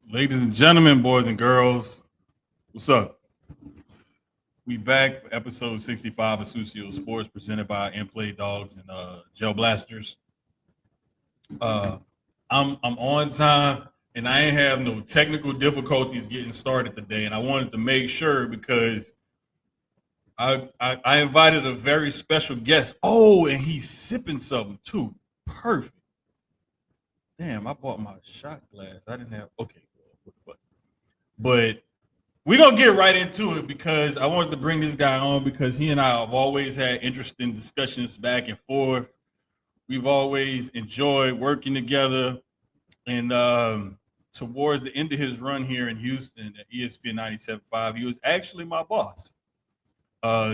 Ladies and gentlemen, boys and girls, what's up? We back for episode 65 of Susio Sports, presented by Inplay Dogs and Gel Blasters. Uh, I'm on time, and I ain't have no technical difficulties getting started today. And I wanted to make sure because I invited a very special guest. Oh, and he's sipping something too. Perfect. Damn, I bought my shot glass. I didn't have. Okay, what the fuck? But we're gonna get right into it because I wanted to bring this guy on because he and I have always had interesting discussions back and forth. We've always enjoyed working together, and towards the end of his run here in Houston at ESPN 97.5, he was actually my boss.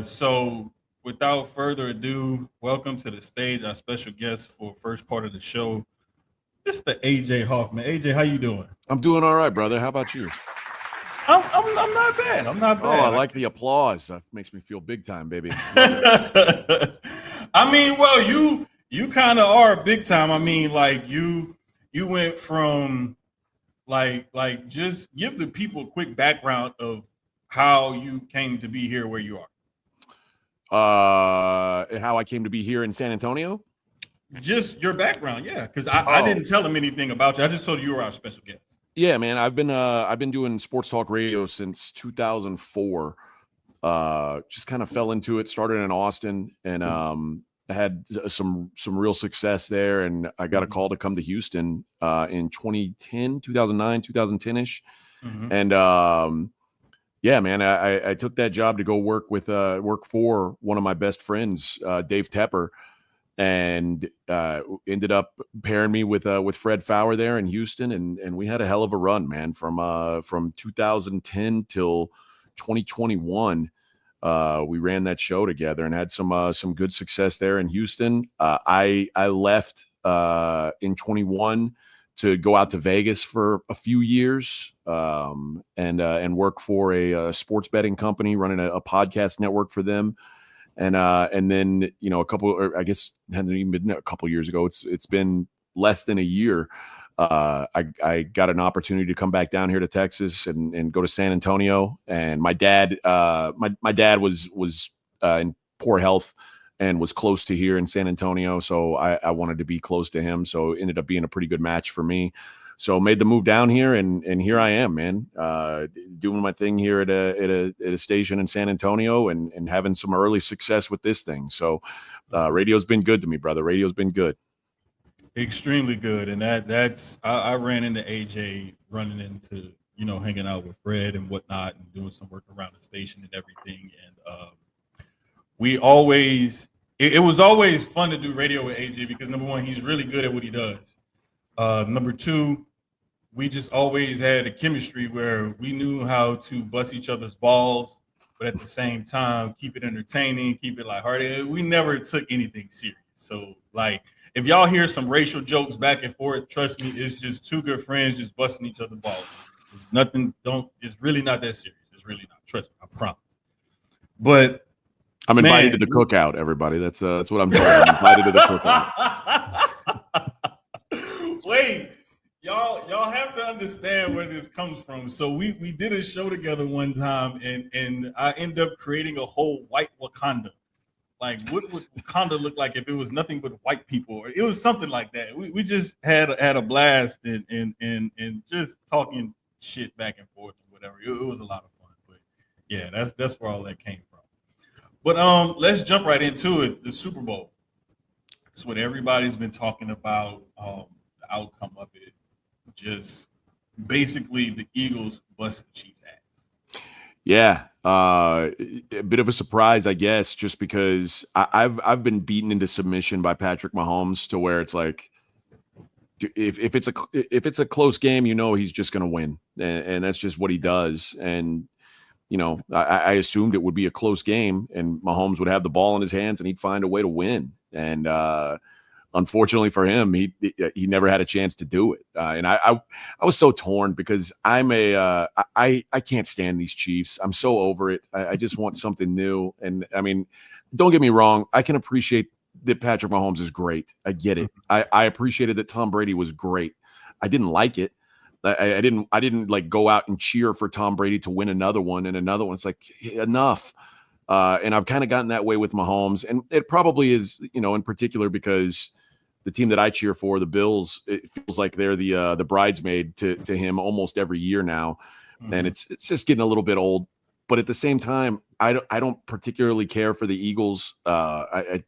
So without further ado, welcome to the stage our special guest for first part of the show, Mr. AJ Hoffman. AJ, how you doing? I'm doing all right, brother. How about you? I'm not bad. I'm not bad. Oh, I like the applause. That makes me feel big time, baby. I mean, well, you kind of are big time. I mean, like you went from like just give the people a quick background of how you came to be here where you are. How I came to be here in San Antonio? Just your background, yeah. Because I didn't tell him anything about you. I just told you were our special guest. Yeah, man. I've been doing sports talk radio since 2004. Just kind of fell into it. Started in Austin, and I had some real success there. And I got a call to come to Houston in 2010, 2009, 2010ish. And yeah, man, I took that job to go work for one of my best friends, Dave Tepper. And ended up pairing me with Fred Fowler there in Houston, and we had a hell of a run, man. From 2010 till 2021, we ran that show together and had some good success there in Houston. I left in 21 to go out to Vegas for a few years and work for a sports betting company, running a podcast network for them. And then, you know, I guess it hasn't even been a couple years ago. It's been less than a year. I got an opportunity to come back down here to Texas and go to San Antonio. And my dad was in poor health and was close to here in San Antonio. So I wanted to be close to him. So it ended up being a pretty good match for me. So made the move down here, and here I am, man, doing my thing here at a station in San Antonio, and having some early success with this thing. So radio's been good to me, brother. Radio's been good. Extremely good. And that's I ran into AJ running into, you know, hanging out with Fred and whatnot and doing some work around the station and everything. And it was always fun to do radio with AJ because number one, he's really good at what he does. Number two, we just always had a chemistry where we knew how to bust each other's balls, but at the same time, keep it entertaining, keep it lighthearted. We never took anything serious. So, like, if y'all hear some racial jokes back and forth, trust me, it's just two good friends just busting each other's balls. It's nothing. It's really not that serious. It's really not. Trust me, I promise. But I'm invited to the cookout, everybody. That's what I'm doing. I'm invited to the cookout. Wait, y'all have to understand where this comes from. So we did a show together one time, and I ended up creating a whole white Wakanda. Like, what would Wakanda look like if it was nothing but white people? It was something like that. We just had a blast and just talking shit back and forth and whatever. It was a lot of fun. But yeah, that's where all that came from. But let's jump right into it. The Super Bowl. It's what everybody's been talking about. The outcome of it. Just basically the Eagles bust the Chiefs' ass. Yeah, a bit of a surprise, I guess, just because I've been beaten into submission by Patrick Mahomes to where it's like, if it's a close game, you know he's just going to win, and that's just what he does. And you know, I assumed it would be a close game, and Mahomes would have the ball in his hands, and he'd find a way to win. And unfortunately for him, he never had a chance to do it. And I was so torn because I can't stand these Chiefs. I'm so over it. I just want something new. And I mean, don't get me wrong. I can appreciate that Patrick Mahomes is great. I get it. I appreciated that Tom Brady was great. I didn't like it. I didn't like go out and cheer for Tom Brady to win another one and another one. It's like, enough. And I've kind of gotten that way with Mahomes, and it probably is, in particular because the team that I cheer for, the Bills, it feels like they're the bridesmaid to him almost every year now, and it's just getting a little bit old. But at the same time, I don't particularly care for the Eagles. I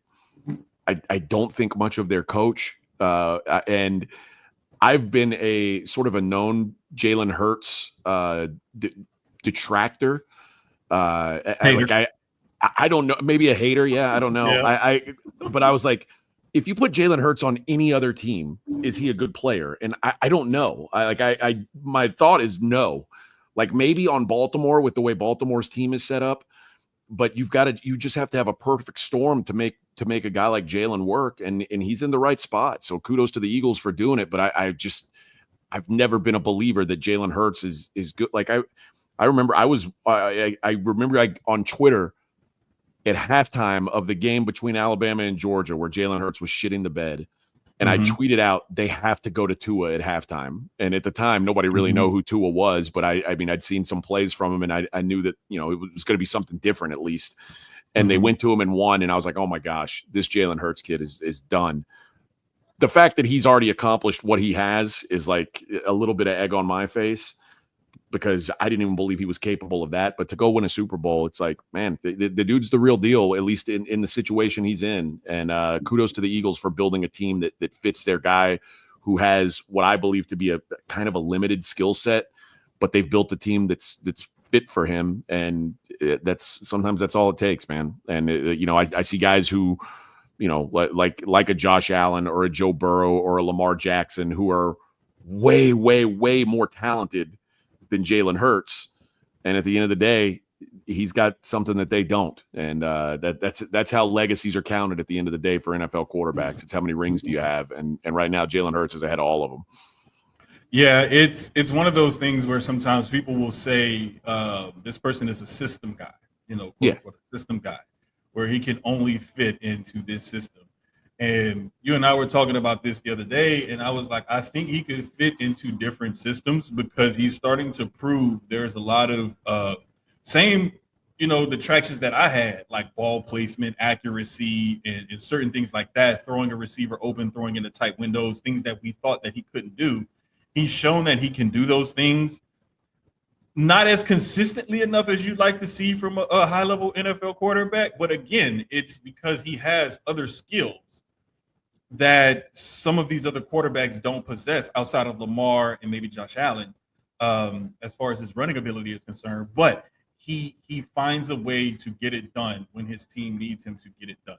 don't think much of their coach, and I've been a sort of a known Jalen Hurts detractor. I don't know, maybe a hater. Yeah, I don't know. Yeah. But I was like, if you put Jalen Hurts on any other team, is he a good player? And I don't know. My thought is no. Like maybe on Baltimore with the way Baltimore's team is set up, but you just have to have a perfect storm to make a guy like Jalen work, and he's in the right spot. So kudos to the Eagles for doing it. But I've never been a believer that Jalen Hurts is good. Like I remember on Twitter at halftime of the game between Alabama and Georgia where Jalen Hurts was shitting the bed. And I tweeted out, they have to go to Tua at halftime. And at the time, nobody really knew who Tua was. But I mean, I'd seen some plays from him, and I knew that, it was going to be something different at least. And they went to him and won. And I was like, oh my gosh, this Jalen Hurts kid is done. The fact that he's already accomplished what he has is like a little bit of egg on my face, because I didn't even believe he was capable of that. But to go win a Super Bowl, it's like, man, the dude's the real deal, at least in the situation he's in. And kudos to the Eagles for building a team that fits their guy who has what I believe to be a kind of a limited skill set, but they've built a team that's fit for him. And sometimes that's all it takes, man. And, I see guys who, like a Josh Allen or a Joe Burrow or a Lamar Jackson who are way, way, way more talented than Jalen Hurts, and at the end of the day, he's got something that they don't, and that's how legacies are counted at the end of the day for NFL quarterbacks. It's how many rings do you have, and right now Jalen Hurts is ahead of all of them. Yeah, it's one of those things where sometimes people will say this person is a system guy, a system guy, where he can only fit into this system. And you and I were talking about this the other day, and I was like, I think he could fit into different systems because he's starting to prove there's a lot of same, detractions that I had, like ball placement, accuracy, and certain things like that, throwing a receiver open, throwing into tight windows, things that we thought that he couldn't do. He's shown that he can do those things, not as consistently enough as you'd like to see from a high-level NFL quarterback. But again, it's because he has other skills that some of these other quarterbacks don't possess outside of Lamar and maybe Josh Allen, as far as his running ability is concerned. But he finds a way to get it done when his team needs him to get it done.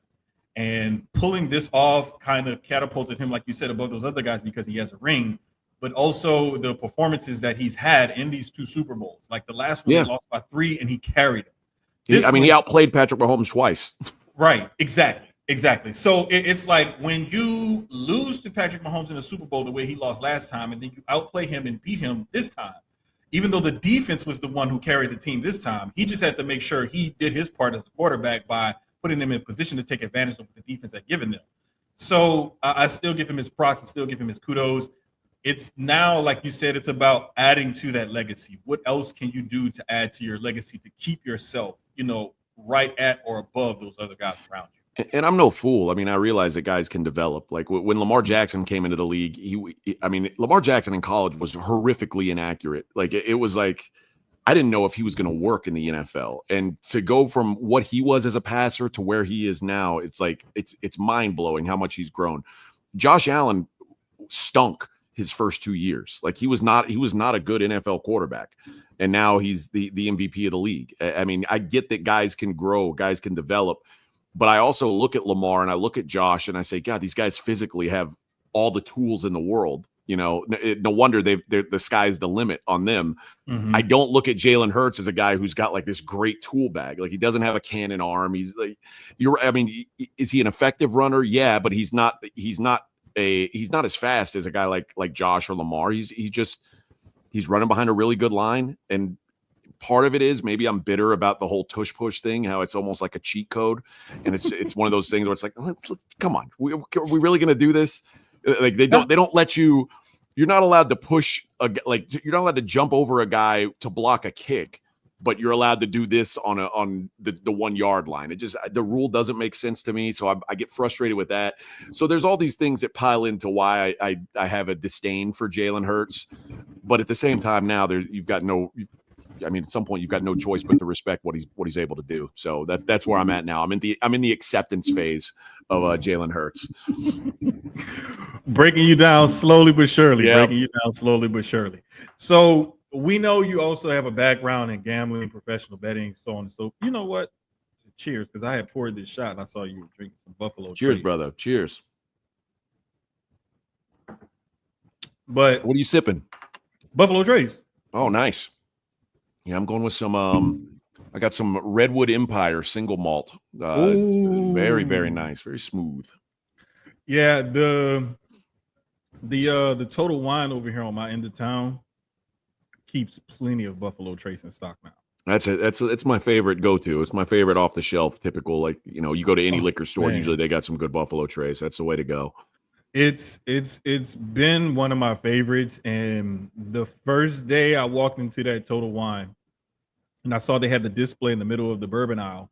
And pulling this off kind of catapulted him, like you said, above those other guys because he has a ring, but also the performances that he's had in these two Super Bowls. Like the last one, he lost by 3, and he carried him. He outplayed Patrick Mahomes twice. Right, exactly. So it's like when you lose to Patrick Mahomes in the Super Bowl the way he lost last time, and then you outplay him and beat him this time, even though the defense was the one who carried the team this time, he just had to make sure he did his part as the quarterback by putting them in position to take advantage of what the defense had given them. So I still give him his props. I still give him his kudos. It's now, like you said, it's about adding to that legacy. What else can you do to add to your legacy to keep yourself, right at or above those other guys around you? And I'm no fool. I mean, I realize that guys can develop. Like when Lamar Jackson came into the league, Lamar Jackson in college was horrifically inaccurate. Like it was like, I didn't know if he was going to work in the NFL. And to go from what he was as a passer to where he is now, it's like, it's mind blowing how much he's grown. Josh Allen stunk his first 2 years. Like he was not a good NFL quarterback. And now he's the MVP of the league. I mean, I get that guys can grow, guys can develop, but I also look at Lamar and I look at Josh and I say, God, these guys physically have all the tools in the world. No wonder the sky's the limit on them. Mm-hmm. I don't look at Jalen Hurts as a guy who's got like this great tool bag. Like he doesn't have a cannon arm. He's like, is he an effective runner? Yeah, but he's not as fast as a guy like Josh or Lamar. He's running behind a really good line. And part of it is maybe I'm bitter about the whole tush push thing, how it's almost like a cheat code. And it's one of those things where it's like, come on, are we really going to do this? Like they don't let you. You're not allowed to push you're not allowed to jump over a guy to block a kick, but you're allowed to do this on the 1 yard line. The rule doesn't make sense to me, so I get frustrated with that. So there's all these things that pile into why I have a disdain for Jalen Hurts, but at the same time now at some point you've got no choice but to respect what he's able to do. So that's where I'm at now. I'm in the acceptance phase of Jalen Hurts. Breaking you down slowly but surely. Yep. Breaking you down slowly but surely. So we know you also have a background in gambling, professional betting, so on and so. You know what? Cheers, because I had poured this shot and I saw you were drinking some Buffalo. Cheers, Trace. brother. Cheers. But what are you sipping? Buffalo Trace. Oh, nice. Yeah, I'm going with some. I got some Redwood Empire single malt. It's very, very nice, very smooth. Yeah, the Total Wine over here on my end of town keeps plenty of Buffalo Trace in stock now. It's my favorite go-to. It's my favorite off the shelf. Typical, like you go to any liquor store, usually they got some good Buffalo Trace. That's the way to go. It's been one of my favorites. And the first day I walked into that Total Wine, and I saw they had the display in the middle of the bourbon aisle.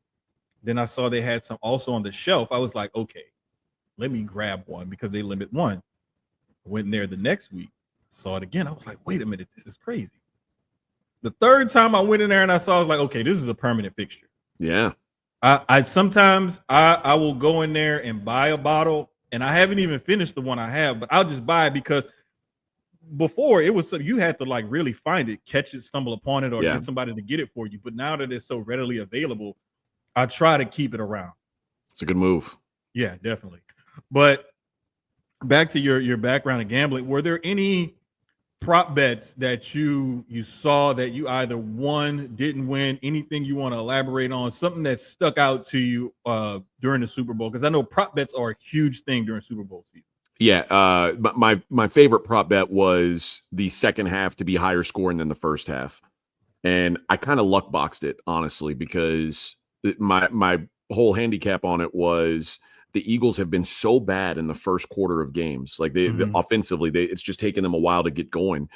Then I saw they had some also on the shelf. I was like, okay, let me grab one because they limit one. I went in there the next week, saw it again. I was like, wait a minute, this is crazy. The third time I went in there and I saw, I was like, okay, this is a permanent fixture. Yeah. I sometimes I will go in there and buy a bottle, and I haven't even finished the one I have, but I'll just buy it because before it was so you had to like really find it, catch it, stumble upon it, or get somebody to get it for you. But now that it's so readily available, I try to keep it around. It's a good move. Yeah, definitely. But back to your background in gambling, were there any prop bets that you saw that you either won, didn't win, anything you want to elaborate on, something that stuck out to you during the Super Bowl? Because I know prop bets are a huge thing during Super Bowl season. Yeah, my favorite prop bet was the second half to be higher scoring than the first half, and I kind of luck boxed it honestly because my whole handicap on it was the Eagles have been so bad in the first quarter of games, like offensively, it's just taken them a while to get going,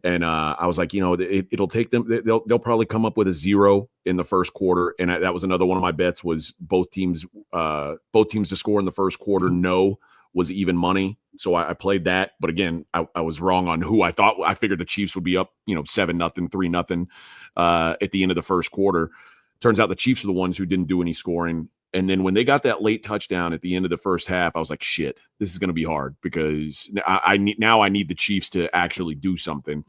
and I was like, it'll take them. They'll probably come up with a 0 in the first quarter, and that was another one of my bets was both teams to score in the first quarter. No. Was even money. So I played that. But again, I was wrong on who I thought. I figured the Chiefs would be up, 7-0, 3-0 at the end of the first quarter. Turns out the Chiefs are the ones who didn't do any scoring. And then when they got that late touchdown at the end of the first half, I was like, shit, this is going to be hard because I need the Chiefs to actually do something.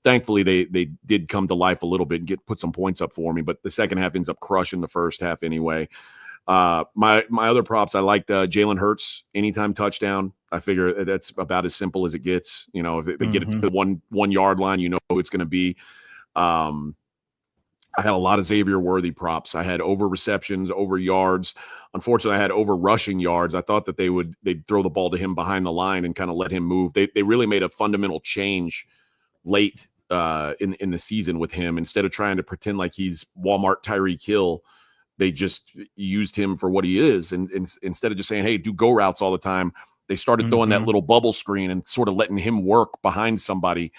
Thankfully, they did come to life a little bit and put some points up for me. But the second half ends up crushing the first half anyway. My other props, I liked Jalen Hurts anytime touchdown. I figure that's about as simple as it gets. If they get it to the 1 yard line, who it's going to be. I had a lot of Xavier Worthy props. I had over receptions, over yards. Unfortunately, I had over rushing yards. I thought that they'd throw the ball to him behind the line and kind of let him move. They really made a fundamental change late in the season with him. Instead of trying to pretend like he's Walmart Tyreek Hill, they just used him for what he is. And instead of just saying, hey, do go routes all the time, they started throwing that little bubble screen and sort of letting him work behind somebody.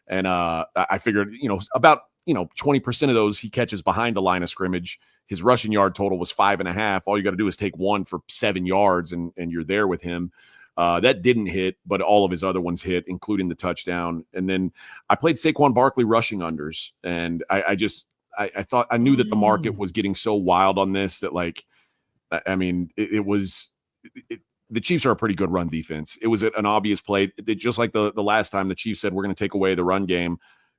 And I figured, about 20% of those he catches behind the line of scrimmage. His rushing yard total was 5.5. All you got to do is take one for 7 yards and you're there with him. That didn't hit, but all of his other ones hit, including the touchdown. And then I played Saquon Barkley rushing unders. And I thought I knew that the market was getting so wild on this that the Chiefs are a pretty good run defense. It was an obvious play. Just like the last time the Chiefs said, we're going to take away the run game.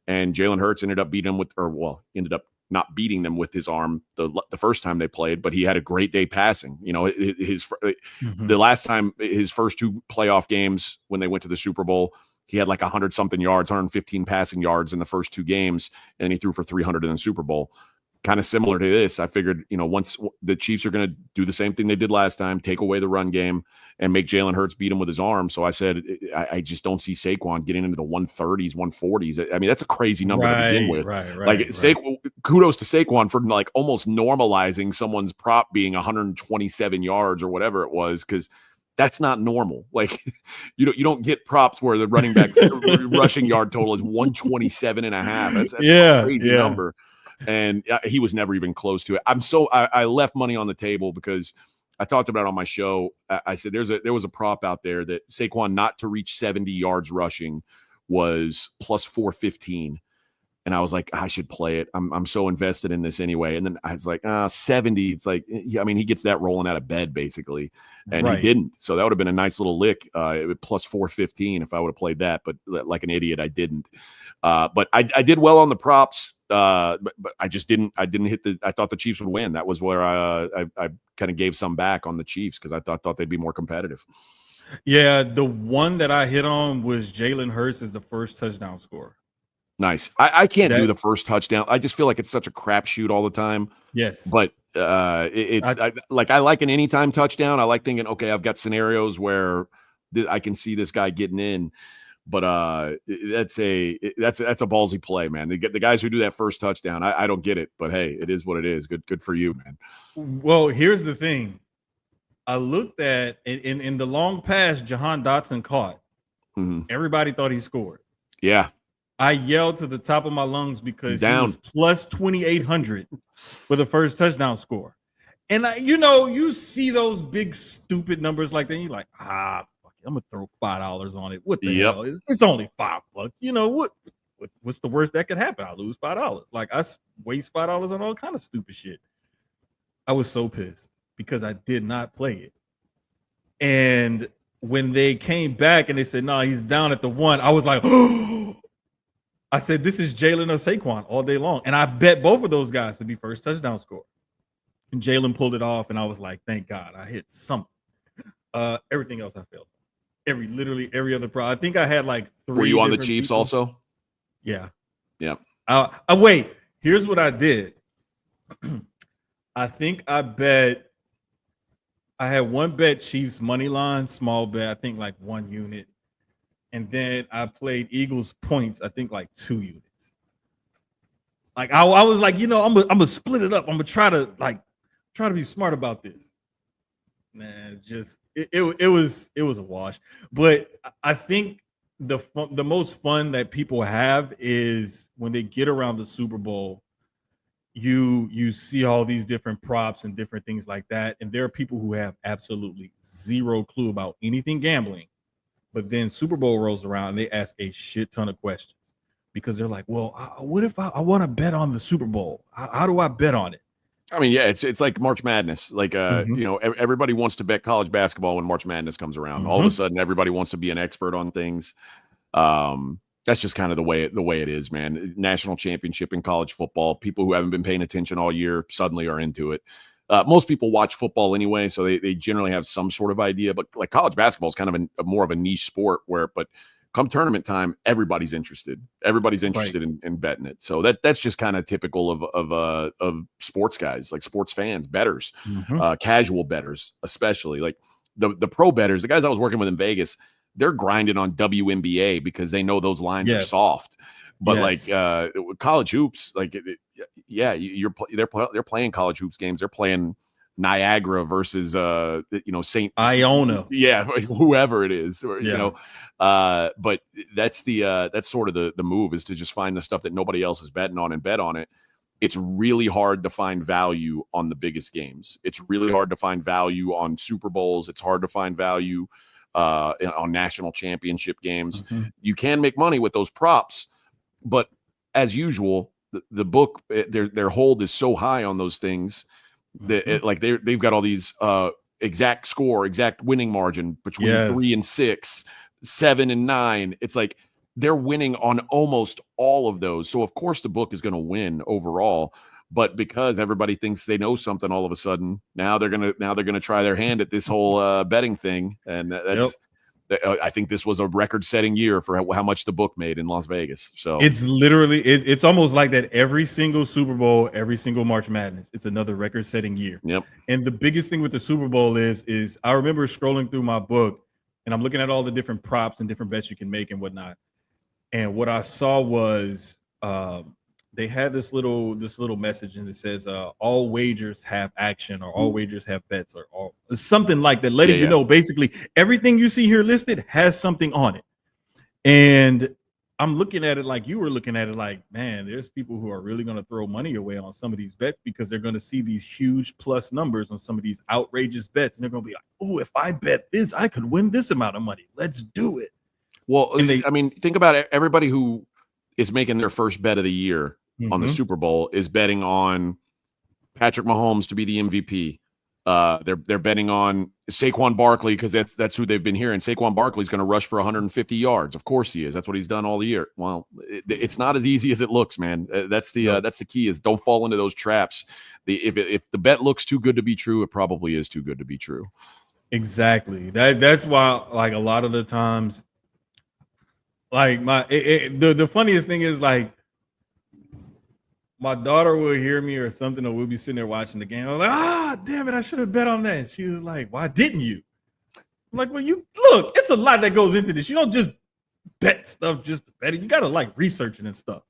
And Jalen Hurts ended up ended up not beating them with his arm the first time they played, but he had a great day passing. The last time, his first 2 playoff games when they went to the Super Bowl, he had like 100 something yards, 115 passing yards in the first 2 games, and he threw for 300 in the Super Bowl. Kind of similar to this. I figured, once the Chiefs are going to do the same thing they did last time, take away the run game and make Jalen Hurts beat him with his arm. So I said, I just don't see Saquon getting into the 130s, 140s. I mean, that's a crazy number to begin with. Right. Kudos to Saquon for like almost normalizing someone's prop being 127 yards or whatever it was, because that's not normal. Like, you don't get props where the running back rushing yard total is 127 and a half. That's a crazy number. And he was never even close to it. I left money on the table because I talked about it on my show. I said there was a prop out there that Saquon not to reach 70 yards rushing was plus 415. And I was like, I should play it. I'm so invested in this anyway. And then I was like, 70. It's like, I mean, he gets that rolling out of bed basically, and he didn't. So that would have been a nice little lick. It would plus 415 if I would have played that, but like an idiot, I didn't. But I did well on the props. But I just didn't. I didn't hit I thought the Chiefs would win. That was where I kind of gave some back on the Chiefs because I thought they'd be more competitive. Yeah, the one that I hit on was Jalen Hurts as the first touchdown scorer. Nice. I can't do the first touchdown. I just feel like it's such a crapshoot all the time. Yes. But I like an anytime touchdown. I like thinking, okay, I've got scenarios where I can see this guy getting in. But that's a ballsy play, man. The guys who do that first touchdown, I don't get it. But hey, it is what it is. Good for you, man. Well, here's the thing. I looked at in the long pass Jahan Dotson caught. Mm-hmm. Everybody thought he scored. Yeah. I yelled to the top of my lungs because he was plus 2,800 for the first touchdown score. And you see those big stupid numbers like that. And you're like, fuck it, I'm gonna throw $5 on it. What the hell? It's only $5. You know what's the worst that could happen? I lose $5. Like I waste $5 on all kind of stupid shit. I was so pissed because I did not play it. And when they came back and they said, no, he's down at the 1, I was like, oh. I said, this is Jalen or Saquon all day long. And I bet both of those guys to be first touchdown score. And Jalen pulled it off, and I was like, thank God I hit something. Everything else I failed. Literally every other pro. I think I had like 3. Were you on the Chiefs people. Also? Yeah. Yeah. Wait, here's what I did. I think I had one bet Chiefs money line, small bet, I think like 1 unit. And then I played Eagles points, I think like 2 units. Like I was like, I'm gonna split it up. I'm gonna try to be smart about this. Man, just it was a wash. But I think the most fun that people have is when they get around the Super Bowl. You see all these different props and different things like that, and there are people who have absolutely zero clue about anything gambling. But then Super Bowl rolls around and they ask a shit ton of questions because they're like, well, what if I want to bet on the Super Bowl? How do I bet on it? I mean, yeah, it's like March Madness. Like, everybody wants to bet college basketball when March Madness comes around. All of a sudden, everybody wants to be an expert on things. That's just kind of the way it is, man. National championship in college football. People who haven't been paying attention all year suddenly are into it. Most people watch football anyway, so they generally have some sort of idea. But like college basketball is kind of a more of a niche sport but come tournament time, everybody's interested. Everybody's interested in betting it. So that's just kind of typical of sports guys, like sports fans, bettors, casual bettors, especially like the pro bettors, the guys I was working with in Vegas. They're grinding on WNBA because they know those lines are soft. But like college hoops, like they're playing college hoops games. They're playing Niagara versus St. Iona, whoever it is, but that's sort of the move, is to just find the stuff that nobody else is betting on and bet on it. It's really hard to find value on the biggest games. It's really hard to find value on Super Bowls. It's hard to find value on national championship games. You can make money with those props. But as usual, the book, their hold is so high on those things that they've got all these exact score, exact winning margin between 3 and 6, 7 and 9. It's like they're winning on almost all of those. So of course the book is going to win overall. But because everybody thinks they know something, all of a sudden now they're gonna try their hand at this whole betting thing, and I think this was a record-setting year for how much the book made in Las Vegas. So It's literally it's almost like that every single Super Bowl, every single March Madness, it's another record-setting year. yep. And the biggest thing with the Super Bowl is I remember scrolling through my book and I'm looking at all the different props and different bets you can make and whatnot. And what I saw was they had this little message and it says all wagers have action or all wagers have bets or all something like that, letting you know basically everything you see here listed has something on it. And I'm looking at it like you were looking at it like, man, there's people who are really going to throw money away on some of these bets because they're going to see these huge plus numbers on some of these outrageous bets. And they're going to be like, oh, if I bet this, I could win this amount of money. Let's do it. Well, I mean, think about it. Everybody who is making their first bet of the year on the Super Bowl is betting on Patrick Mahomes to be the MVP. They're betting on Saquon Barkley because that's who they've been hearing. Saquon Barkley's going to rush for 150 yards. Of course he is. That's what he's done all year. Well, it's not as easy as it looks, man. That's the key is don't fall into those traps. If the bet looks too good to be true, it probably is too good to be true. Exactly. That's why, like, a lot of the times, like the funniest thing is like my daughter will hear me or something, or we'll be sitting there watching the game. I'm like, damn it, I should have bet on that. She was like, why didn't you? I'm like, well, you look, it's a lot that goes into this. You don't just bet stuff just to bet it. You gotta like research it and stuff.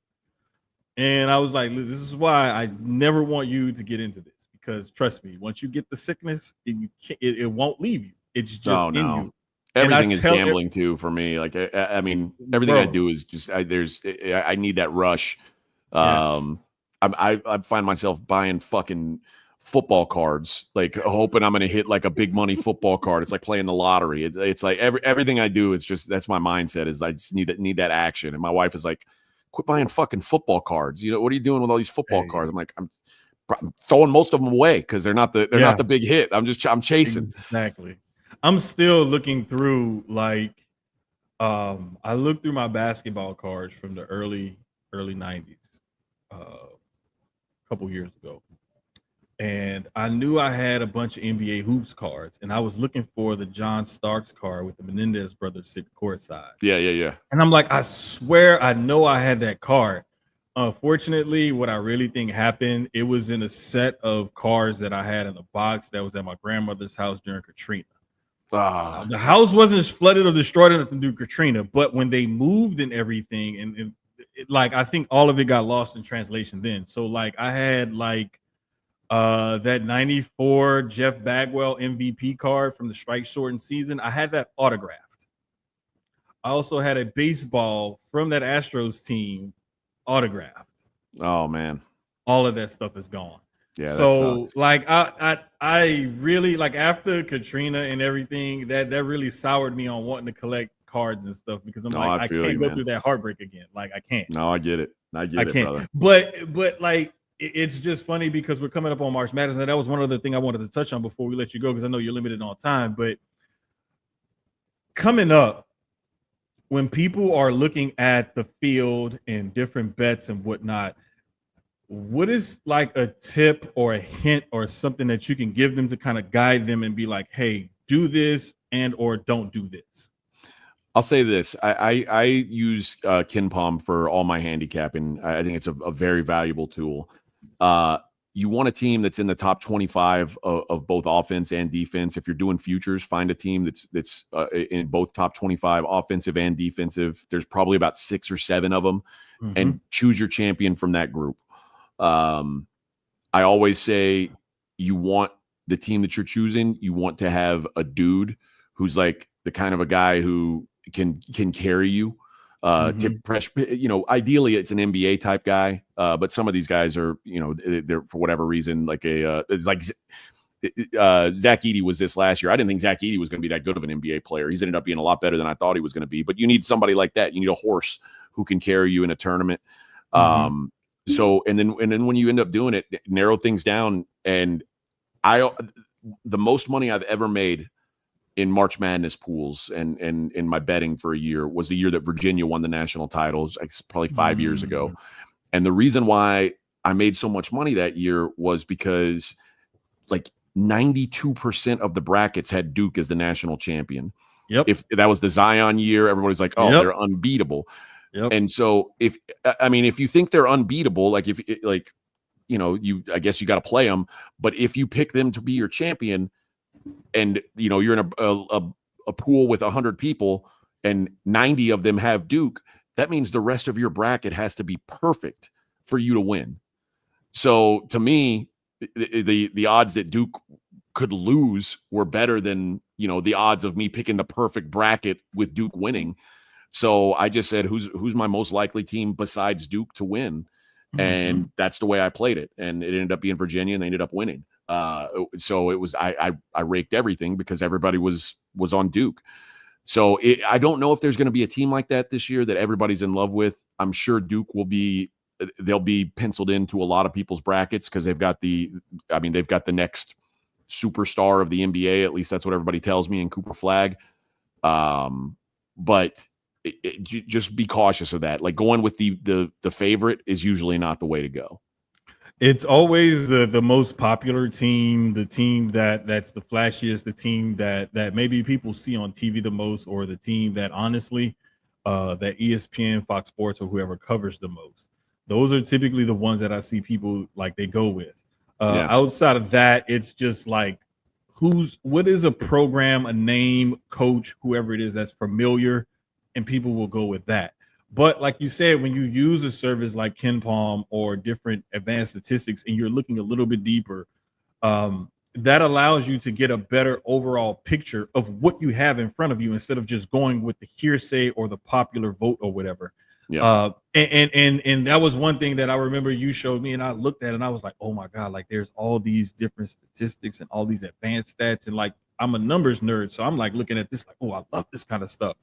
And I was like, this is why I never want you to get into this, because trust me, once you get the sickness, it won't leave you. It's just in you. Everything is gambling too for me. Like, I mean, everything I do is just I need that rush. Yes. I find myself buying fucking football cards, like hoping I'm going to hit like a big money football card. It's like playing the lottery. It's like everything I do is just, that's my mindset, is I just need that action. And my wife is like, quit buying fucking football cards. You know, what are you doing with all these football cards? I'm like, I'm throwing most of them away because they're not the big hit. I'm chasing. Exactly. I'm still looking through like I looked through my basketball cards from the early 90s a couple years ago. And I knew I had a bunch of NBA hoops cards, and I was looking for the John Starks card with the Menendez brothers sitting courtside. Yeah. And I'm like, I swear I know I had that card. Unfortunately, what I really think happened, it was in a set of cards that I had in a box that was at my grandmother's house during Katrina. The house wasn't flooded or destroyed or nothing due to Katrina, but when they moved and everything, and like I think all of it got lost in translation then. So like I had like that 94 Jeff Bagwell MVP card from the strike shortened season. I had that autographed. I also had a baseball from that Astros team autographed. Oh man, all of that stuff is gone. Yeah. So like I really, like, after Katrina and everything, that really soured me on wanting to collect cards and stuff, because I'm like, I can't go through that heartbreak again. Like I can't. No, I get it. I can't. Brother. But like it's just funny because we're coming up on March Madness, and that was one other thing I wanted to touch on before we let you go, because I know you're limited on time. But coming up, when people are looking at the field and different bets and whatnot, what is like a tip or a hint or something that you can give them to kind of guide them and be like, hey, do this and or don't do this? I'll say this. I use KinPom for all my handicapping. I think it's a very valuable tool. You want a team that's in the top 25 of both offense and defense. If you're doing futures, find a team that's in both top 25 offensive and defensive. There's probably about 6 or 7 of them, and choose your champion from that group. I always say, you want the team that you're choosing, you want to have a dude who's like the kind of a guy who can carry you. Tip pressure, ideally it's an NBA type guy, but some of these guys are, they're for whatever reason, like it's like Zach Edey was this last year. I didn't think Zach Edey was going to be that good of an NBA player. He's ended up being a lot better than I thought he was going to be. But you need somebody like that. You need a horse who can carry you in a tournament. So, and then when you end up doing it, narrow things down. And the most money I've ever made in March Madness pools and in my betting for a year was the year that Virginia won the national titles, probably 5 years ago. And the reason why I made so much money that year was because, 92% of the brackets had Duke as the national champion. Yep. If that was the Zion year, everybody's like, oh, Yep. they're unbeatable. Yep. And so if you think they're unbeatable, like I guess you got to play them. But if you pick them to be your champion, and you're in a pool with 100 people, and 90 of them have Duke, that means the rest of your bracket has to be perfect for you to win. So to me, the odds that Duke could lose were better than the odds of me picking the perfect bracket with Duke winning. So I just said, who's my most likely team besides Duke to win? And that's the way I played it. And it ended up being Virginia, and they ended up winning. So it was, I raked everything because everybody was on Duke. So I don't know if there's going to be a team like that this year that everybody's in love with. I'm sure Duke they'll be penciled into a lot of people's brackets because they've got the next superstar of the NBA. At least that's what everybody tells me in Cooper Flagg. But just be cautious of that. Like going with the favorite is usually not the way to go. It's always the most popular team, the team that's the flashiest, the team that maybe people see on TV the most, or the team that honestly that ESPN, Fox Sports, or whoever covers the most. Those are typically the ones that I see people like they go with. Outside of that, it's just like what is a program, a name, coach, whoever it is that's familiar, and people will go with that. But like you said, when you use a service like KenPom or different advanced statistics, and you're looking a little bit deeper, that allows you to get a better overall picture of what you have in front of you instead of just going with the hearsay or the popular vote or whatever. Yeah. And that was one thing that I remember you showed me, and I looked at it and I was like, oh my God, like there's all these different statistics and all these advanced stats. And like, I'm a numbers nerd. So I'm like looking at this like, oh, I love this kind of stuff.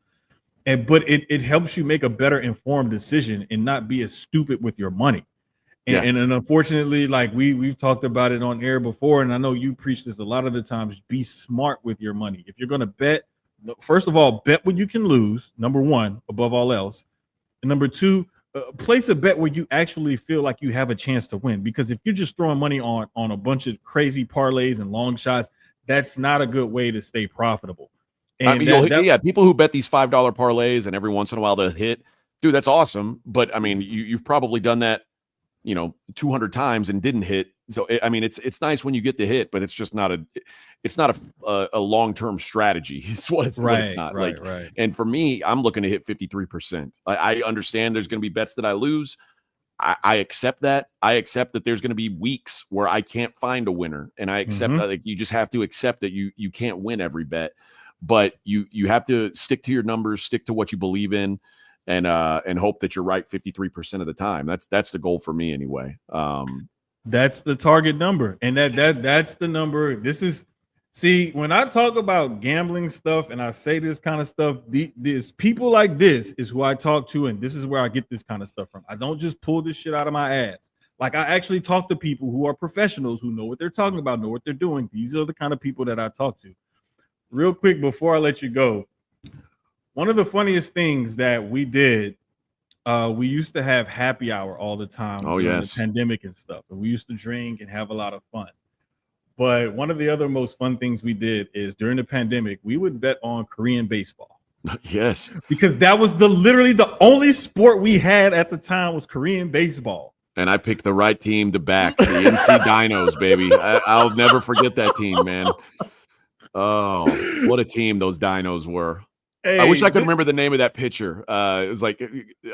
But it helps you make a better informed decision and not be as stupid with your money. And unfortunately, like we've talked about it on air before, and I know you preach this a lot of the times, be smart with your money. If you're going to bet, first of all, bet what you can lose, number one, above all else. And number two, place a bet where you actually feel like you have a chance to win. Because if you're just throwing money on a bunch of crazy parlays and long shots, that's not a good way to stay profitable. And people who bet these $5 parlays and every once in a while they'll hit, dude, that's awesome. But I mean, you've probably done that, 200 times and didn't hit. So I mean, it's nice when you get the hit, but it's just not a long-term strategy. It's what it's not. Right. And for me, I'm looking to hit 53%. I understand there's going to be bets that I lose. I accept that. I accept that there's going to be weeks where I can't find a winner, and I accept that. Like, you just have to accept that you can't win every bet. But you have to stick to your numbers, stick to what you believe in, and hope that you're right 53% of the time. That's the goal for me anyway. That's the target number, and that's the number. See, when I talk about gambling stuff and I say this kind of stuff, these people like this is who I talk to, and this is where I get this kind of stuff from. I don't just pull this shit out of my ass. Like, I actually talk to people who are professionals, who know what they're talking about, know what they're doing. These are the kind of people that I talk to. Real quick, before I let you go, one of the funniest things that we did, we used to have happy hour all the time during the pandemic and stuff. And we used to drink and have a lot of fun. But one of the other most fun things we did is during the pandemic, we would bet on Korean baseball. Yes. Because that was literally the only sport we had at the time was Korean baseball. And I picked the right team to back, the NC Dinos, baby. I'll never forget that teim, man. Oh, what a team those Dinos were. Hey, I wish I could remember the name of that pitcher. It was like,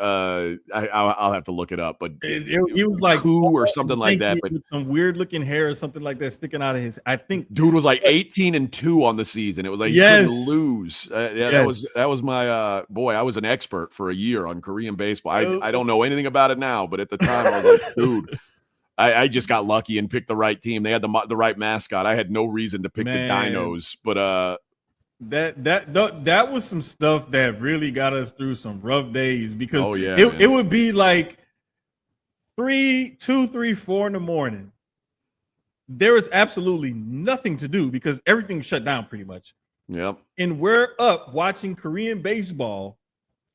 I'll have to look it up, but it was like Koo or something like that. But with some weird looking hair or something like that sticking out of his. I think dude was like 18-2 on the season. It was like, you couldn't lose. That was my boy. I was an expert for a year on Korean baseball. I don't know anything about it now, but at the time I was like, dude. I just got lucky and picked the right team. They had the right mascot. I had no reason to pick the Dinos, but that was some stuff that really got us through some rough days, because it would be like 3, 4 in the morning. There was absolutely nothing to do because everything shut down pretty much. Yep. And we're up watching Korean baseball.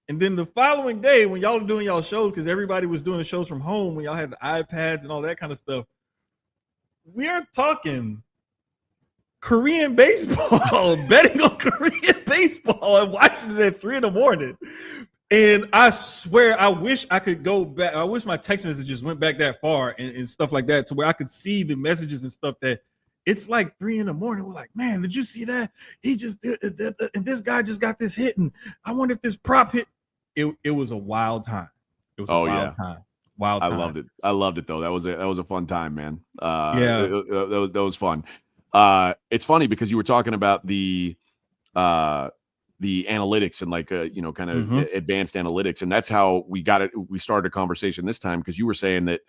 And then the following day, when y'all are doing y'all shows, because everybody was doing the shows from home, when y'all had the iPads and all that kind of stuff, we are talking Korean baseball, betting on Korean baseball and watching it at 3 a.m. And I swear, I wish I could go back. I wish my text messages went back that far and stuff like that, to where I could see the messages and stuff that it's like 3 a.m. We're like, man, did you see that? He just did, and this guy just got this hit. And I wonder if this prop hit. It was a wild time. It was a wild time. Wild time. I loved it. I loved it though. That was a fun time, man. That was fun. It's funny because you were talking about the analytics and like kind of advanced analytics, and that's how we got it. We started a conversation this time because you were saying that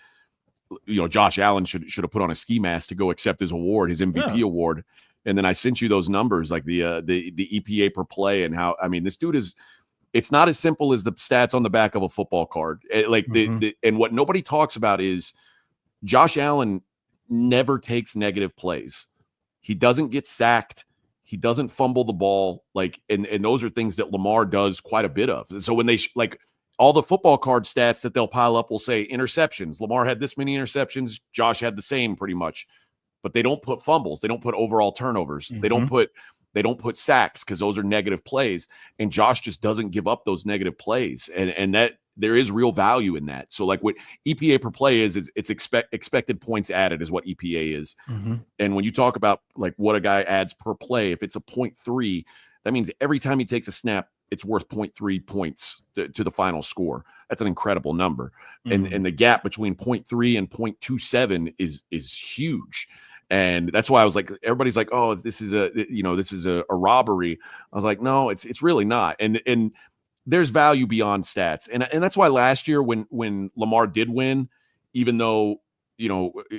Josh Allen should have put on a ski mask to go accept his award, his MVP award, and then I sent you those numbers like the EPA per play and how this dude is. It's not as simple as the stats on the back of a football card. And what nobody talks about is Josh Allen never takes negative plays. He doesn't get sacked. He doesn't fumble the ball. And those are things that Lamar does quite a bit of. So when they all the football card stats that they'll pile up will say interceptions. Lamar had this many interceptions. Josh had the same pretty much, but they don't put fumbles. They don't put overall turnovers. They don't put sacks because those are negative plays. And Josh just doesn't give up those negative plays. And that there is real value in that. So like what EPA per play is it's expected points added is what EPA is. And when you talk about like what a guy adds per play, if it's a 0.3, that means every time he takes a snap, it's worth 0.3 points to the final score. That's an incredible number. And the gap between 0.3 and 0.27 is huge. And that's why I was like, everybody's like, oh, this is a robbery. I was like, no, it's really not. And there's value beyond stats. And that's why last year when Lamar did win, even though,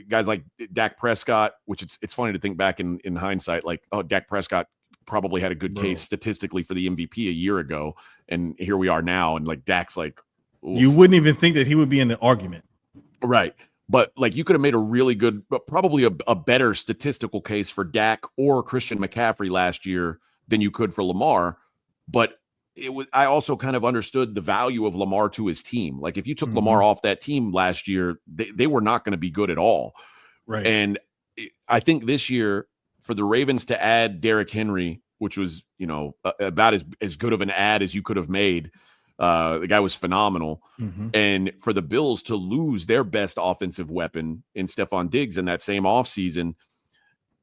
guys like Dak Prescott, which it's funny to think back in hindsight, like, oh, Dak Prescott probably had a good case statistically for the MVP a year ago. And here we are now. And like, Dak's like, oof. You wouldn't even think that he would be in the argument. Right. But like you could have made a really good, but probably a better statistical case for Dak or Christian McCaffrey last year than you could for Lamar. But I also kind of understood the value of Lamar to his team. Like if you took Lamar off that team last year, they were not going to be good at all. Right. And I think this year for the Ravens to add Derrick Henry, which was, about as good of an ad as you could have made. The guy was phenomenal. And for the Bills to lose their best offensive weapon in Stephon Diggs in that same offseason,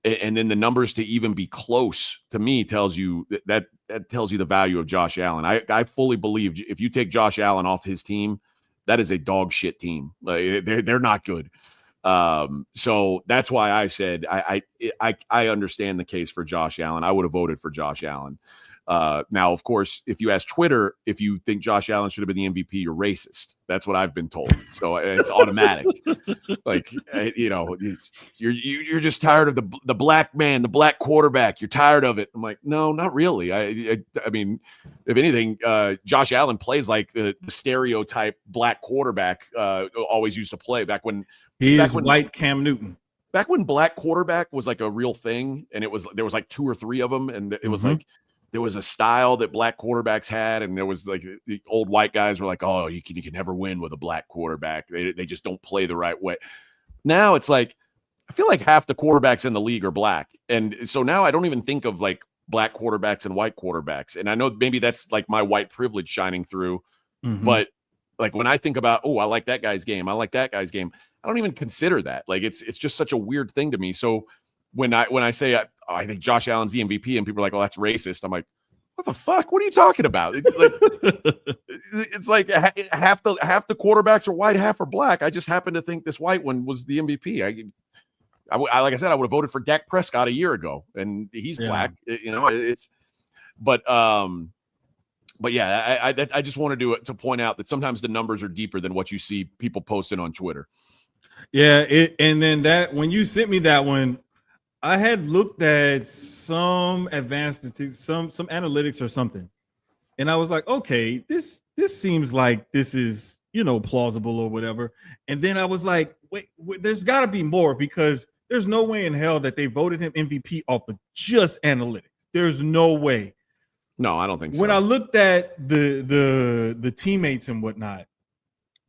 and then the numbers to even be close, to me, tells you that tells you the value of Josh Allen. I fully believe if you take Josh Allen off his team, that is a dog shit team. They're not good. So that's why I said I understand the case for Josh Allen. I would have voted for Josh Allen. Now, of course, if you ask Twitter if you think Josh Allen should have been the MVP, you're racist. That's what I've been told. So it's automatic. Like, you're just tired of the black man, the black quarterback. You're tired of it. I'm like, no, not really. I mean, if anything, Josh Allen plays like the stereotype black quarterback always used to play back when white Cam Newton. Back when black quarterback was like a real thing, and there was like 2 or 3 of them, and it was like. There was a style that black quarterbacks had, and there was like the old white guys were like, "Oh, you can never win with a black quarterback. They just don't play the right way." Now it's like I feel like half the quarterbacks in the league are black, and so now I don't even think of like black quarterbacks and white quarterbacks. And I know maybe that's like my white privilege shining through, but like when I think about, oh, I like that guy's game, I like that guy's game, I don't even consider that. Like it's just such a weird thing to me. So when I say I think Josh Allen's the MVP and people are like, oh, that's racist, I'm like, what the fuck? What are you talking about? It's like half the quarterbacks are white, half are black. I just happen to think this white one was the MVP. I like I said, I would have voted for Dak Prescott a year ago, and he's black. But yeah, I just wanted to point out that sometimes the numbers are deeper than what you see people posting on Twitter. Yeah, and then that when you sent me that one, I had looked at some advanced some analytics or something, and I was like, okay, this seems like this is plausible or whatever. And then I was like, wait there's got to be more, because there's no way in hell that they voted him MVP off of just analytics. There's no way. No, I don't think so. When I looked at the teammates and whatnot,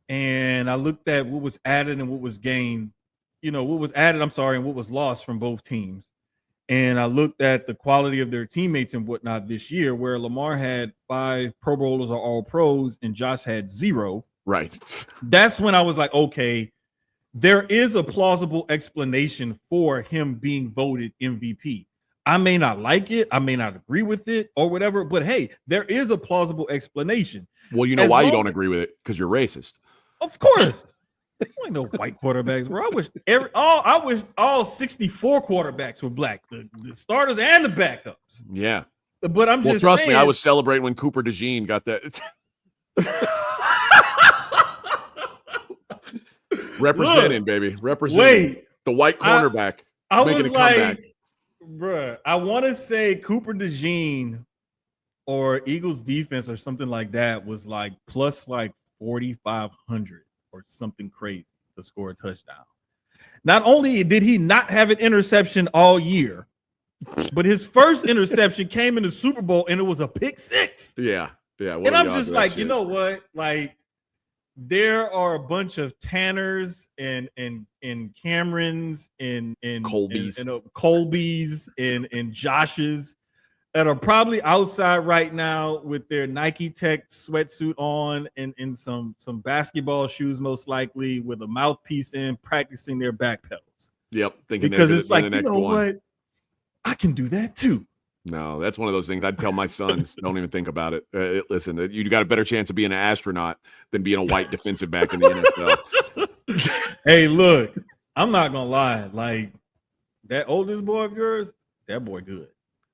and I looked at what was added and what was gained, what was added, and what was lost from both teams. And I looked at the quality of their teammates and whatnot this year, where Lamar had 5 Pro Bowlers or All Pros and Josh had 0. Right. That's when I was like, okay, there is a plausible explanation for him being voted MVP. I may not like it, I may not agree with it or whatever, but hey, there is a plausible explanation. Well, you know As why you long don't agree with it? Because you're racist. Of course. There ain't no white quarterbacks, bro. I wish all 64 quarterbacks were black, the starters and the backups. Yeah. But I'm just trust saying, me, I was celebrating when Cooper DeJean got that. Representing, baby. Representing. Wait, the white cornerback. I was like, bruh, I want to say Cooper DeJean or Eagles defense or something like that was like plus like 4,500 or something crazy to score a touchdown. Not only did he not have an interception all year, but his first interception came in the Super Bowl and it was a pick 6. Yeah. And I'm just like, you know what? Like, there are a bunch of Tanners and Camerons and Colbys and Joshes that are probably outside right now with their Nike Tech sweatsuit on and some basketball shoes, most likely with a mouthpiece in, practicing their back pedals. Yep. Because it's like, you know what? I can do that too. No, that's one of those things I'd tell my sons, don't even think about it. Listen, you got a better chance of being an astronaut than being a white defensive back in the NFL. Hey, look, I'm not going to lie. Like, that oldest boy of yours, that boy good.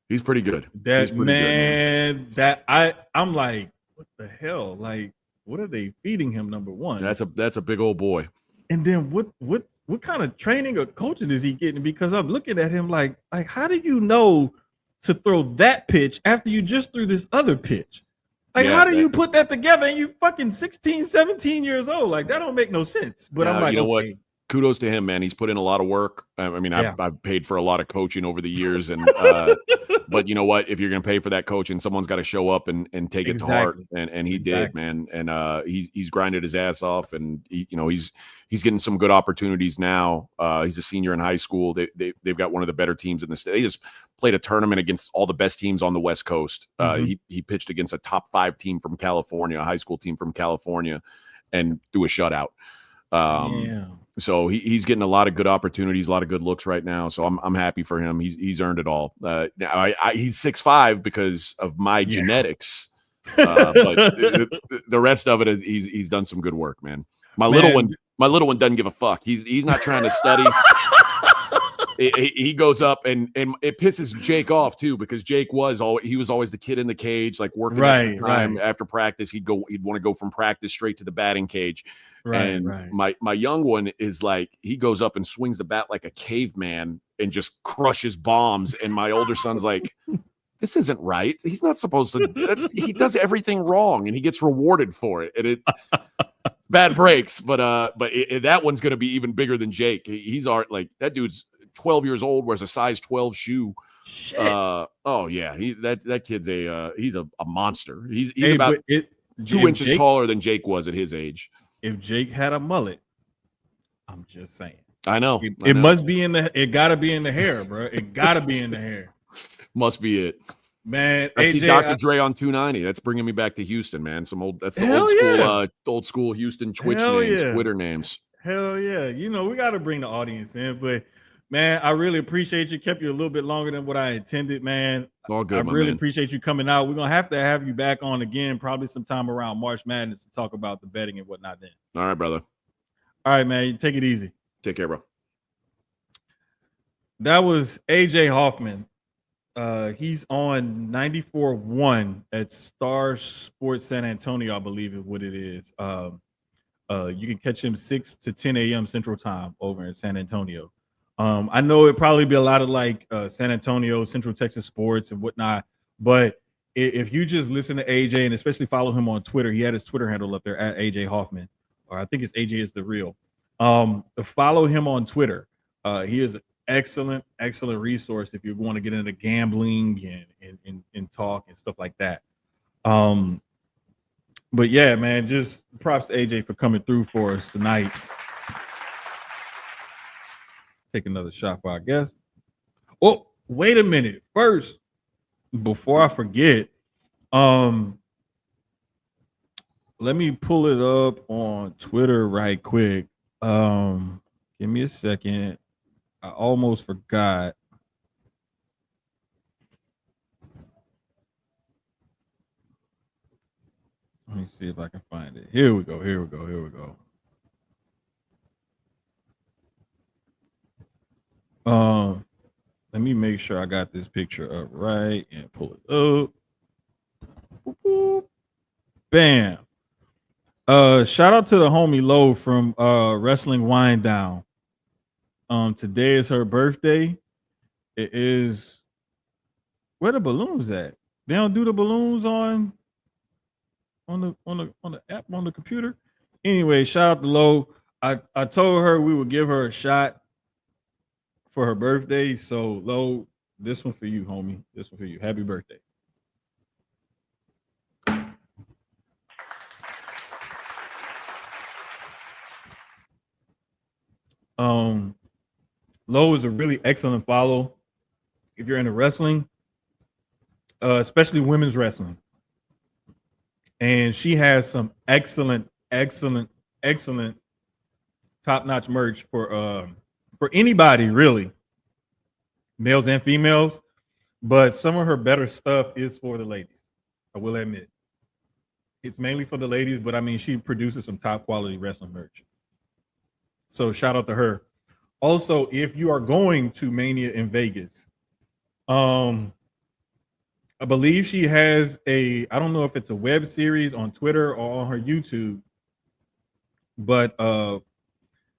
He's pretty good. Man. I'm like, what the hell? Like, what are they feeding him, number one? That's a big old boy. And then what kind of training or coaching is he getting? Because I'm looking at him like how do you know to throw that pitch after you just threw this other pitch? Like, how do you put that together? And you fucking 16, 17 years old. Like, that don't make no sense. But I'm like, you know what? Kudos to him, man. He's put in a lot of work. I mean, I've paid for a lot of coaching over the years, and but you know what? If you're going to pay for that coaching, someone's got to show up and take it to heart, and he did, man. And he's grinded his ass off, and he's getting some good opportunities now. He's a senior in high school. They've got one of the better teams in the state. They just played a tournament against all the best teams on the West Coast. He pitched against a top 5 team from California, a high school team from California, and threw a shutout. So he's getting a lot of good opportunities, a lot of good looks right now. So I'm happy for him. He's earned it all. He's 6'5" because of my genetics, but the rest of it is he's done some good work, man. My little one doesn't give a fuck. He's not trying to study. He goes up and it pisses Jake off too, because Jake was always the kid in the cage, like working time after practice. He'd want to go from practice straight to the batting cage. My young one is like, he goes up and swings the bat like a caveman and just crushes bombs. And my older son's like, this isn't right. He's not supposed to. He does everything wrong, and he gets rewarded for it. And it bad breaks, but that one's gonna be even bigger than Jake. He's like, that dude's 12 years old, wears a size 12 shoe. Shit. Oh yeah, that kid's he's a monster. He's about 2 inches taller than Jake was at his age. If Jake had a mullet, I'm just saying. I know. It must be it gotta be in the hair, bro. It gotta be in the hair. Must be it. Man, I see Dr. Dre on 290. That's bringing me back to Houston, man. That's the old school Houston Twitch names, Twitter names. Hell yeah. We got to bring the audience in, but man, I really appreciate you. Kept you a little bit longer than what I intended, man. All good, I really appreciate you coming out. We're going to have you back on again, probably sometime around March Madness to talk about the betting and whatnot then. All right, brother. All right, man. Take it easy. Take care, bro. That was AJ Hoffman. He's on 94.1 at Star Sports San Antonio, I believe is what it is. You can catch him 6 to 10 a.m. Central Time over in San Antonio. I know it'd probably be a lot of like San Antonio, Central Texas sports and whatnot, but if you just listen to AJ and especially follow him on Twitter, he had his Twitter handle up there at AJ Hoffman, or I think it's AJ is the real. Follow him on Twitter. He is excellent resource if you want to get into gambling and talk and stuff like that. But yeah, man, just props to AJ for coming through for us tonight. Take another shot for our guest. Oh, wait a minute. First, before I forget, let me pull it up on Twitter right quick. Give me a second. I almost forgot. Let me see if I can find it. Here we go. Let me make sure I got this picture up right and pull it up. Boop, boop. Bam. Shout out to the homie Low from Wrestling Wind Down. Today is her birthday. It is where the balloons at? They don't do the balloons on the app on the computer. Anyway, shout out to Low. I told her we would give her a shot for her birthday. So Low, this one for you, homie. This one for you. Happy birthday. Low is a really excellent follow if you're into wrestling, especially women's wrestling. And she has some excellent top-notch merch for anybody, really, males and females. But some of her better stuff is for the ladies. I will admit, it's mainly for the ladies. But I mean, she produces some top quality wrestling merch. So shout out to her. Also, if you are going to Mania in Vegas, I believe she has I don't know if it's a web series on Twitter or on her YouTube, but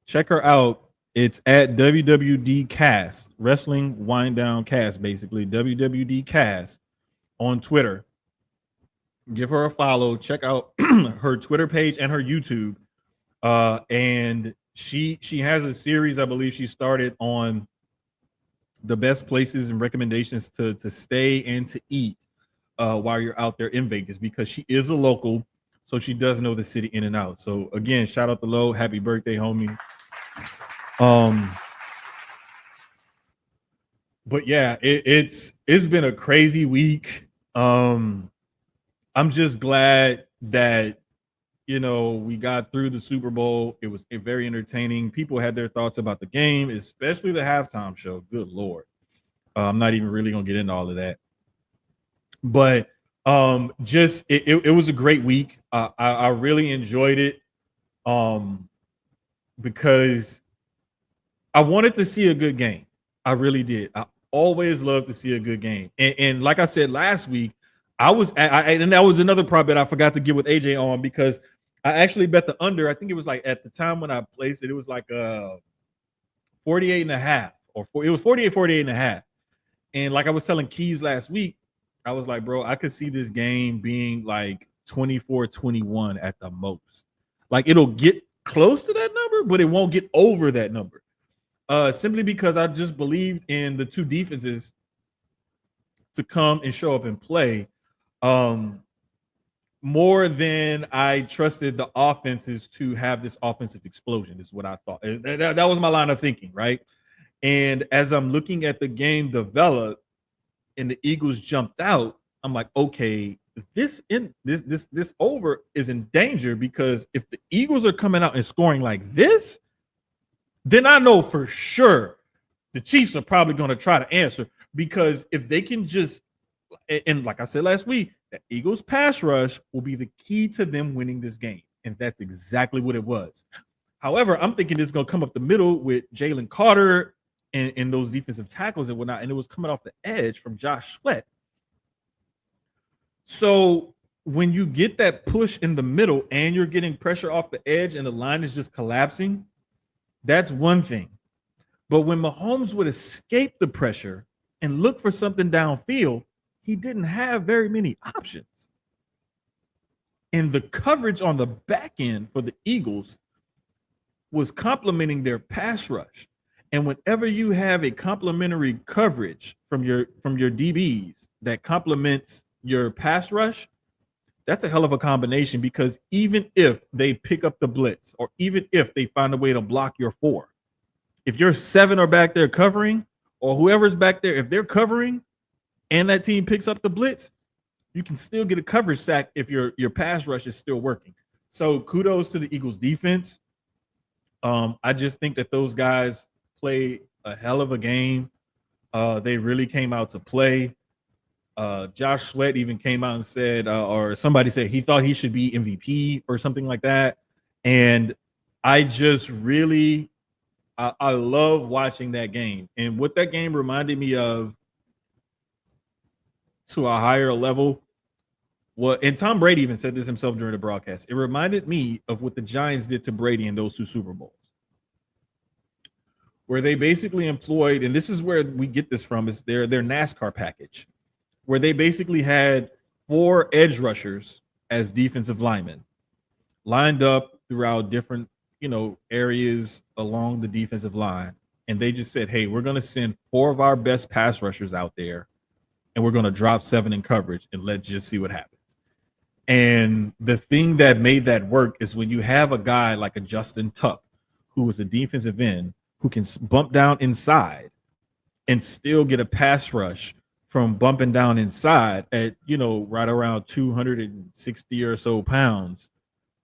check her out. It's at WWD Cast, Wrestling Wind Down Cast, basically WWD Cast on Twitter. Give her a follow. Check out her Twitter page and her YouTube. And she has a series, I believe she started on the best places and recommendations to stay and to eat while you're out there in Vegas, because she is a local, so she does know the city in and out. So again, shout out to Lo. Happy birthday, homie. But yeah, it's been a crazy week. I'm just glad that we got through the Super Bowl. It was very entertaining. People had their thoughts about the game, especially the halftime show. Good Lord. I'm not even really going to get into all of that. But just it was a great week. I really enjoyed it because I wanted to see a good game. I really did. I always love to see a good game. And like I said last week, and that was another prop bet I forgot to get with AJ on, because I actually bet the under. I think it was like at the time when I placed it, it was like 48 and a half, it was 48 and a half. And like I was telling Keyz last week, I was like, bro, I could see this game being like 24-21 at the most. Like it'll get close to that number, but it won't get over that number. Simply because I just believed in the two defenses to come and show up and play. More than I trusted the offenses to have this offensive explosion, is what I thought. That was my line of thinking, right? And as I'm looking at the game develop and the Eagles jumped out, I'm like, okay, this over is in danger, because if the Eagles are coming out and scoring like this, then I know for sure the Chiefs are probably going to try to answer, because if they can just, and like I said last week, the Eagles pass rush will be the key to them winning this game. And that's exactly what it was. However, I'm thinking it's going to come up the middle with Jalen Carter and those defensive tackles and whatnot. And it was coming off the edge from Josh Sweat. So when you get that push in the middle and you're getting pressure off the edge and the line is just collapsing, that's one thing. But when Mahomes would escape the pressure and look for something downfield, he didn't have very many options. And the coverage on the back end for the Eagles was complementing their pass rush. And whenever you have a complementary coverage from your DBs that complements your pass rush, that's a hell of a combination, because even if they pick up the blitz, or even if they find a way to block your 4, if your 7 are back there covering, or whoever's back there, if they're covering and that team picks up the blitz, you can still get a coverage sack if your pass rush is still working. So kudos to the Eagles defense. I just think that those guys play a hell of a game. They really came out to play. Josh Sweat even came out and said, or somebody said he thought he should be MVP or something like that. And I just really, I love watching that game. And what that game reminded me of to a higher level, and Tom Brady even said this himself during the broadcast, it reminded me of what the Giants did to Brady in those 2 Super Bowls, where they basically employed, and this is where we get this from, is their NASCAR package, where they basically had 4 edge rushers as defensive linemen lined up throughout different, areas along the defensive line. And they just said, hey, we're going to send 4 of our best pass rushers out there, and we're going to drop 7 in coverage, and let's just see what happens. And the thing that made that work is when you have a guy like a Justin Tuck, who was a defensive end, who can bump down inside and still get a pass rush from bumping down inside at, right around 260 or so pounds.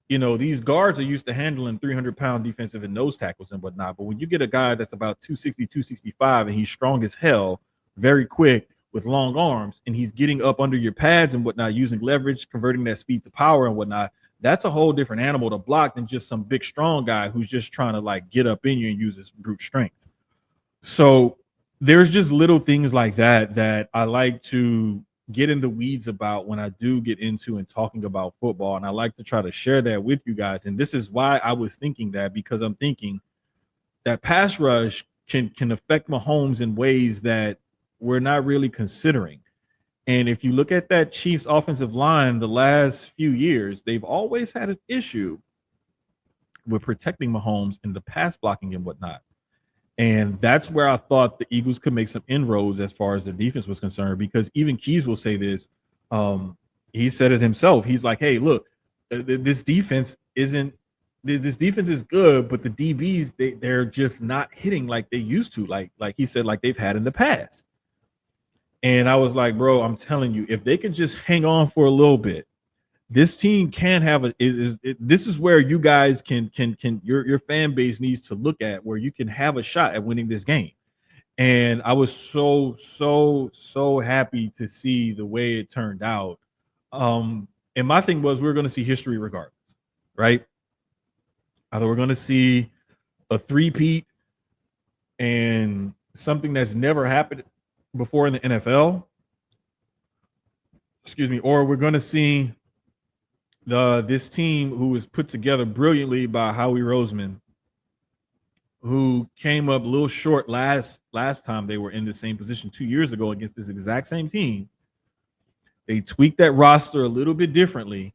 These guards are used to handling 300-pound defensive and nose tackles and whatnot. But when you get a guy that's about 260, 265, and he's strong as hell, very quick with long arms, and he's getting up under your pads and whatnot, using leverage, converting that speed to power and whatnot, that's a whole different animal to block than just some big, strong guy who's just trying to get up in you and use his brute strength. So there's just little things like that I like to get in the weeds about when I do get into and talking about football. And I like to try to share that with you guys. And this is why I was thinking that, because I'm thinking that pass rush can affect Mahomes in ways that we're not really considering. And if you look at that Chiefs offensive line the last few years, they've always had an issue with protecting Mahomes in the pass blocking and whatnot. And that's where I thought the Eagles could make some inroads as far as their defense was concerned, because even Keyz will say this. He said it himself. He's like, hey, look, this defense is good, but the DBs, they're just not hitting like they used to, like he said, like they've had in the past. And I was like, bro, I'm telling you, if they could just hang on for a little bit, this team can have this is where you guys can your fan base needs to look at, where you can have a shot at winning this game. And I was so happy to see the way it turned out. And my thing was, we're going to see history regardless, right? Either we're going to see a three-peat and something that's never happened before in the NFL, or we're going to see this team who was put together brilliantly by Howie Roseman, who came up a little short last time they were in the same position 2 years ago against this exact same team. They tweaked that roster a little bit differently,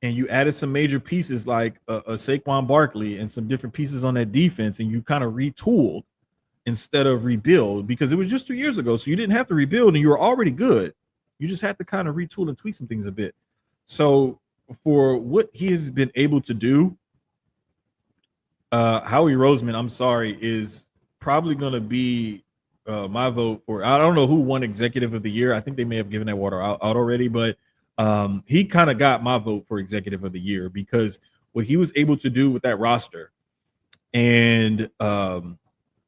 and you added some major pieces like a Saquon Barkley and some different pieces on that defense, and you kind of retooled instead of rebuild, because it was just 2 years ago, so you didn't have to rebuild and you were already good. You just had to kind of retool and tweak some things a bit. So for what he has been able to do, Howie Roseman, I'm sorry, is probably going to be my vote for. I don't know who won Executive of the Year. I think they may have given that water out already, but he kind of got my vote for Executive of the Year, because what he was able to do with that roster. And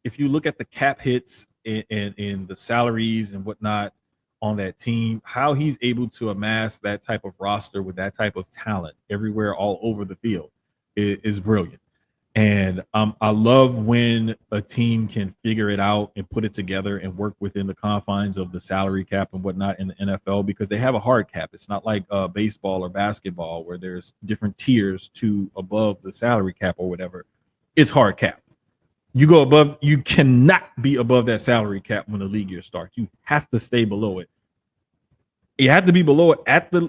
if you look at the cap hits and the salaries and whatnot on that team, how he's able to amass that type of roster with that type of talent everywhere, all over the field, is brilliant. And I love when a team can figure it out and put it together and work within the confines of the salary cap and whatnot in the NFL, because they have a hard cap. It's not like baseball or basketball where there's different tiers to above the salary cap or whatever. It's hard cap. You go above, you cannot be above that salary cap when the league year starts. You have to stay below it. You have to be below it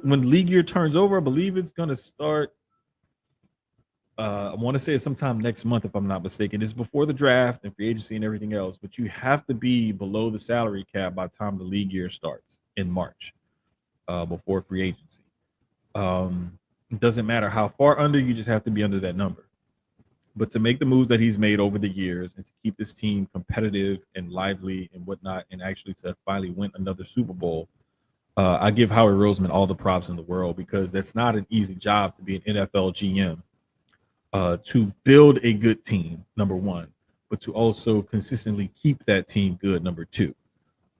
when league year turns over. I believe it's going to start. I want to say it's sometime next month, if I'm not mistaken. It's before the draft and free agency and everything else, but you have to be below the salary cap by the time the league year starts in March, before free agency. It doesn't matter how far under, you just have to be under that number. But to make the moves that he's made over the years and to keep this team competitive and lively and whatnot, and actually to finally win another Super Bowl, I give Howie Roseman all the props in the world, because that's not an easy job to be an NFL GM, to build a good team, number one, but to also consistently keep that team good, number two.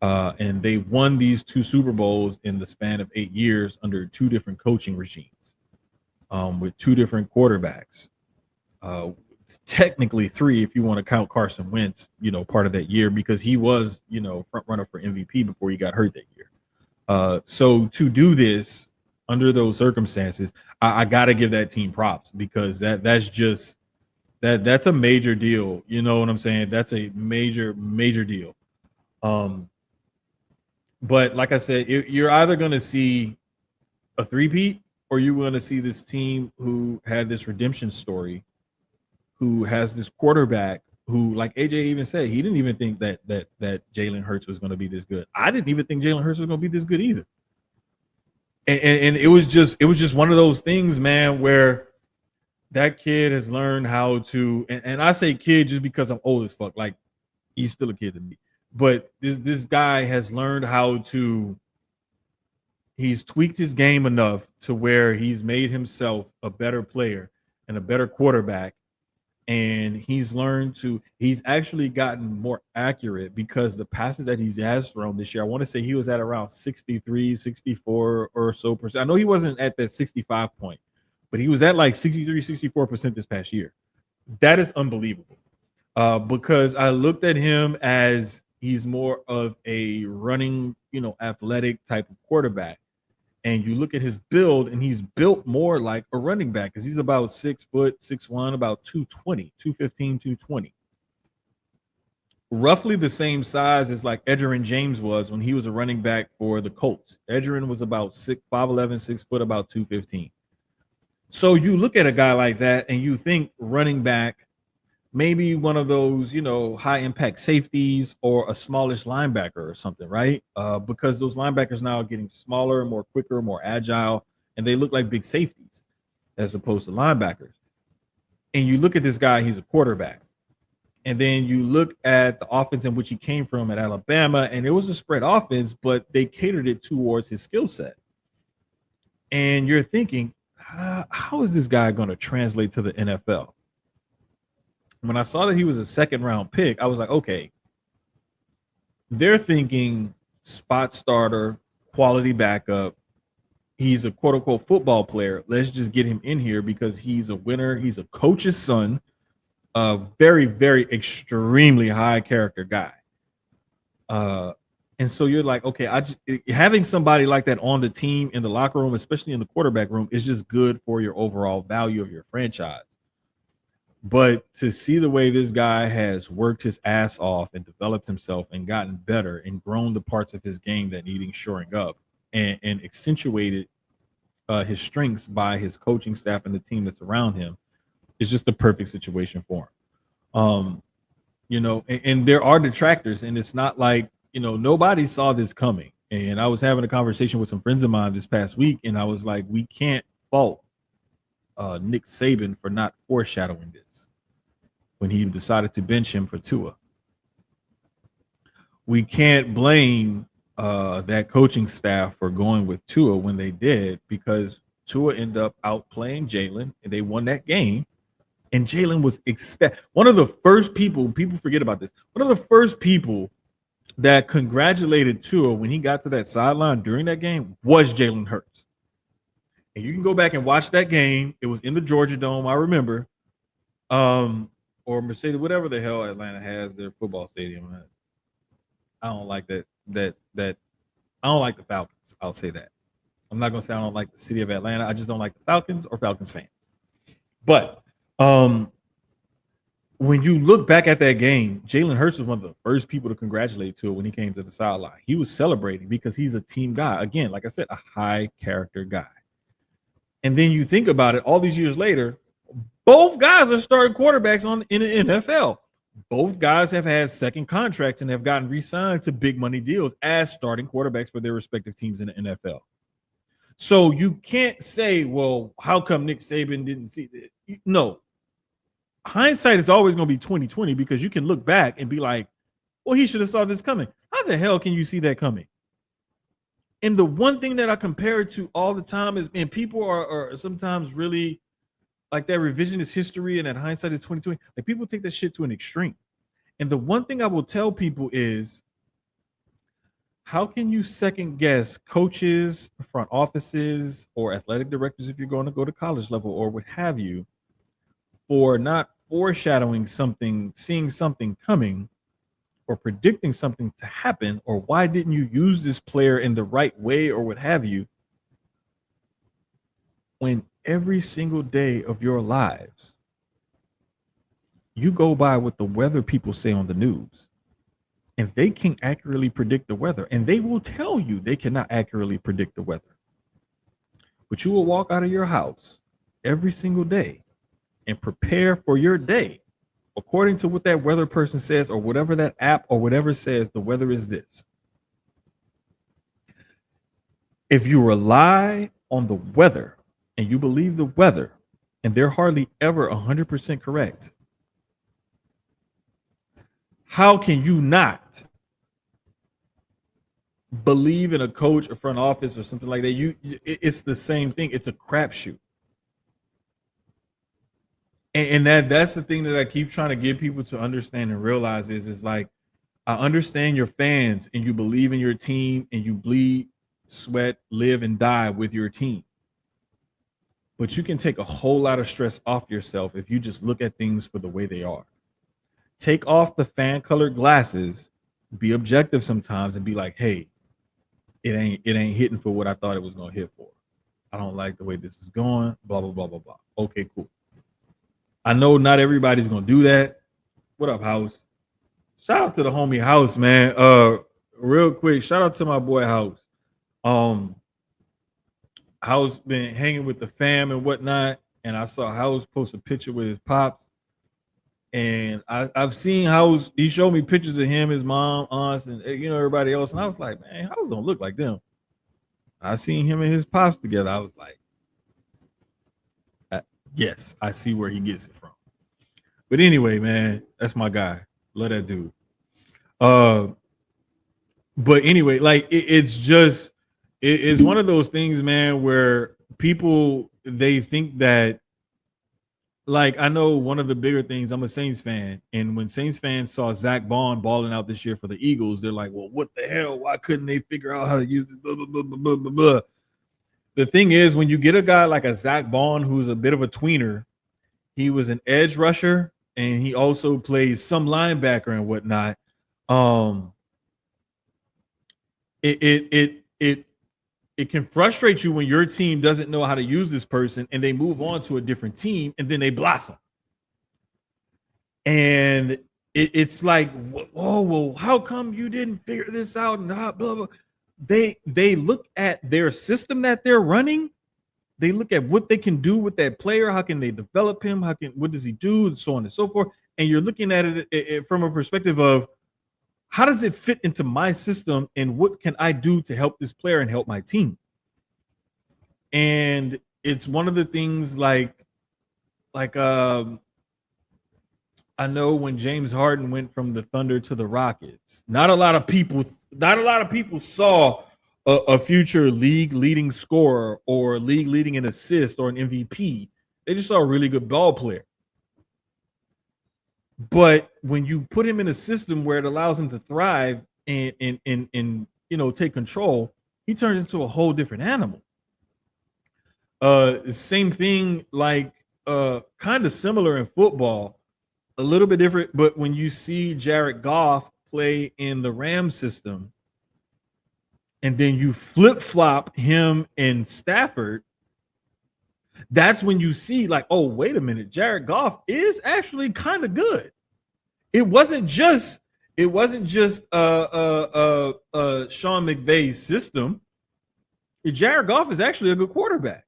And they won these two Super Bowls in the span of 8 years under two different coaching regimes, with two different quarterbacks. Technically three, if you want to count Carson Wentz, part of that year, because he was, front runner for MVP before he got hurt that year. So to do this under those circumstances, I got to give that team props, because that's a major deal. You know what I'm saying? That's a major deal. But like I said, you're either going to see a three-peat, or you're going to see this team who had this redemption story, who has this quarterback who, like AJ even said, he didn't even think that Jalen Hurts was going to be this good. I didn't even think Jalen Hurts was going to be this good either. And it was just one of those things, man, where that kid has learned how to, and I say kid just because I'm old as fuck. Like, he's still a kid to me. But this guy has learned how to, he's tweaked his game enough to where he's made himself a better player and a better quarterback. And he's actually gotten more accurate, because the passes that he has thrown this year, I want to say he was at around 63, 64 or so percent. I know he wasn't at that 65 point, but he was at like 63, 64% this past year. That is unbelievable. Because I looked at him as he's more of a running, athletic type of quarterback. And you look at his build, and he's built more like a running back, because he's about 6 foot, 6'1", about 220, 215, 220. Roughly the same size as like Edgerrin James was when he was a running back for the Colts. Edgerrin was about 5'11", 6 foot, about 215. So you look at a guy like that and you think running back, maybe one of those, high impact safeties or a smallish linebacker or something, right? Because those linebackers now are getting smaller, more quicker, more agile, and they look like big safeties as opposed to linebackers. And you look at this guy, he's a quarterback. And then you look at the offense in which he came from at Alabama, and it was a spread offense, but they catered it towards his skill set. And you're thinking, how is this guy going to translate to the NFL? When I saw that he was a second round pick, I was like, okay, they're thinking spot starter, quality backup. He's a quote unquote football player. Let's just get him in here because he's a winner. He's a coach's son, a very, very extremely high character guy. And so you're like, okay, having somebody like that on the team, in the locker room, especially in the quarterback room, is just good for your overall value of your franchise. But to see the way this guy has worked his ass off and developed himself and gotten better and grown the parts of his game that needing shoring up, and accentuated his strengths by his coaching staff and the team that's around him, is just the perfect situation for him. And there are detractors, and it's not like, nobody saw this coming. And I was having a conversation with some friends of mine this past week, and I was like, we can't fault Nick Saban for not foreshadowing this when he decided to bench him for Tua. We can't blame that coaching staff for going with Tua when they did, because Tua ended up outplaying Jalen, and they won that game. And Jalen was one of the first people forget about this. One of the first people that congratulated Tua when he got to that sideline during that game was Jalen Hurts. And you can go back and watch that game. It was in the Georgia Dome, I remember. Or Mercedes, whatever the hell Atlanta has their football stadium. I don't like that. I don't like the Falcons. I'll say that. I'm not gonna say I don't like the city of Atlanta. I just don't like the Falcons or Falcons fans. But when you look back at that game, Jalen Hurts was one of the first people to congratulate Tua when he came to the sideline. He was celebrating because he's a team guy. Again, like I said, a high character guy. And then you think about it, all these years later, both guys are starting quarterbacks in the NFL. Both guys have had second contracts and have gotten re-signed to big money deals as starting quarterbacks for their respective teams in the NFL. So you can't say, well, how come Nick Saban didn't see that? No. hindsight is always going to be 2020 because you can look back and be like, well, he should have saw this coming. How the hell can you see that coming? And the one thing that I compare it to all the time is, and people are sometimes really like that revisionist history and that hindsight is 2020. Like people take that shit to an extreme. And the one thing I will tell people is, how can you second guess coaches, front offices, or athletic directors if you're going to go to college level or what have you, for not foreshadowing something, seeing something coming, or predicting something to happen, or why didn't you use this player in the right way or what have you, when every single day of your lives you go by what the weather people say on the news, and they can accurately predict the weather, and they will tell you they cannot accurately predict the weather, but you will walk out of your house every single day and prepare for your day according to what that weather person says, or whatever that app or whatever says the weather is this. If you rely on the weather and you believe the weather, and they're hardly ever 100% correct, how can you not believe in a coach or front office or something like that? It's the same thing. It's a crapshoot. And that's the thing that I keep trying to get people to understand and realize is like, I understand you're fans and you believe in your team and you bleed, sweat, live, and die with your team. But you can take a whole lot of stress off yourself if you just look at things for the way they are. Take off the fan colored glasses, be objective sometimes, and be like, hey, it ain't hitting for what I thought it was gonna hit for. I don't like the way this is going, blah, blah, blah, blah, blah. Okay, cool. I know not everybody's gonna do that. What up, House? Shout out to the homie House, man. Real quick, shout out to my boy House. House been hanging with the fam and whatnot, and I saw House post a picture with his pops, and I've seen House. He showed me pictures of him, his mom, aunts, and everybody else, and I was like, man, House don't look like them. I seen him and his pops together. I was like, yes, I see where he gets it from. But anyway, man, that's my guy. Love that dude. But anyway, like it's one of those things, man, where people, they think that, like, I know one of the bigger things, I'm a Saints fan, and when Saints fans saw Zach Bond balling out this year for the Eagles, they're like, well, what the hell? Why couldn't they figure out how to use it? Blah, blah, blah, blah, blah, blah. The thing is, when you get a guy like a Zach Bond, who's a bit of a tweener, he was an edge rusher, and he also plays some linebacker and whatnot. It can frustrate you when your team doesn't know how to use this person and they move on to a different team and then they blossom. And it's like, oh, well, how come you didn't figure this out? And blah, blah, blah. They look at their system that they're running. They look at what they can do with that player. How can they develop him? What does he do? And so on and so forth. And you're looking at it from a perspective of, how does it fit into my system, and what can I do to help this player and help my team? And it's one of the things like I know when James Harden went from the Thunder to the Rockets, not a lot of people saw a future league leading scorer or league leading an assist or an MVP. They just saw a really good ball player. But when you put him in a system where it allows him to thrive and take control, he turns into a whole different animal. Same thing, like kind of similar in football, a little bit different. But when you see Jared Goff play in the Rams system, and then you flip-flop him and Stafford, that's when you see, like, oh, wait a minute, Jared Goff is actually kind of good. It wasn't just Sean McVay's system. Jared Goff is actually a good quarterback.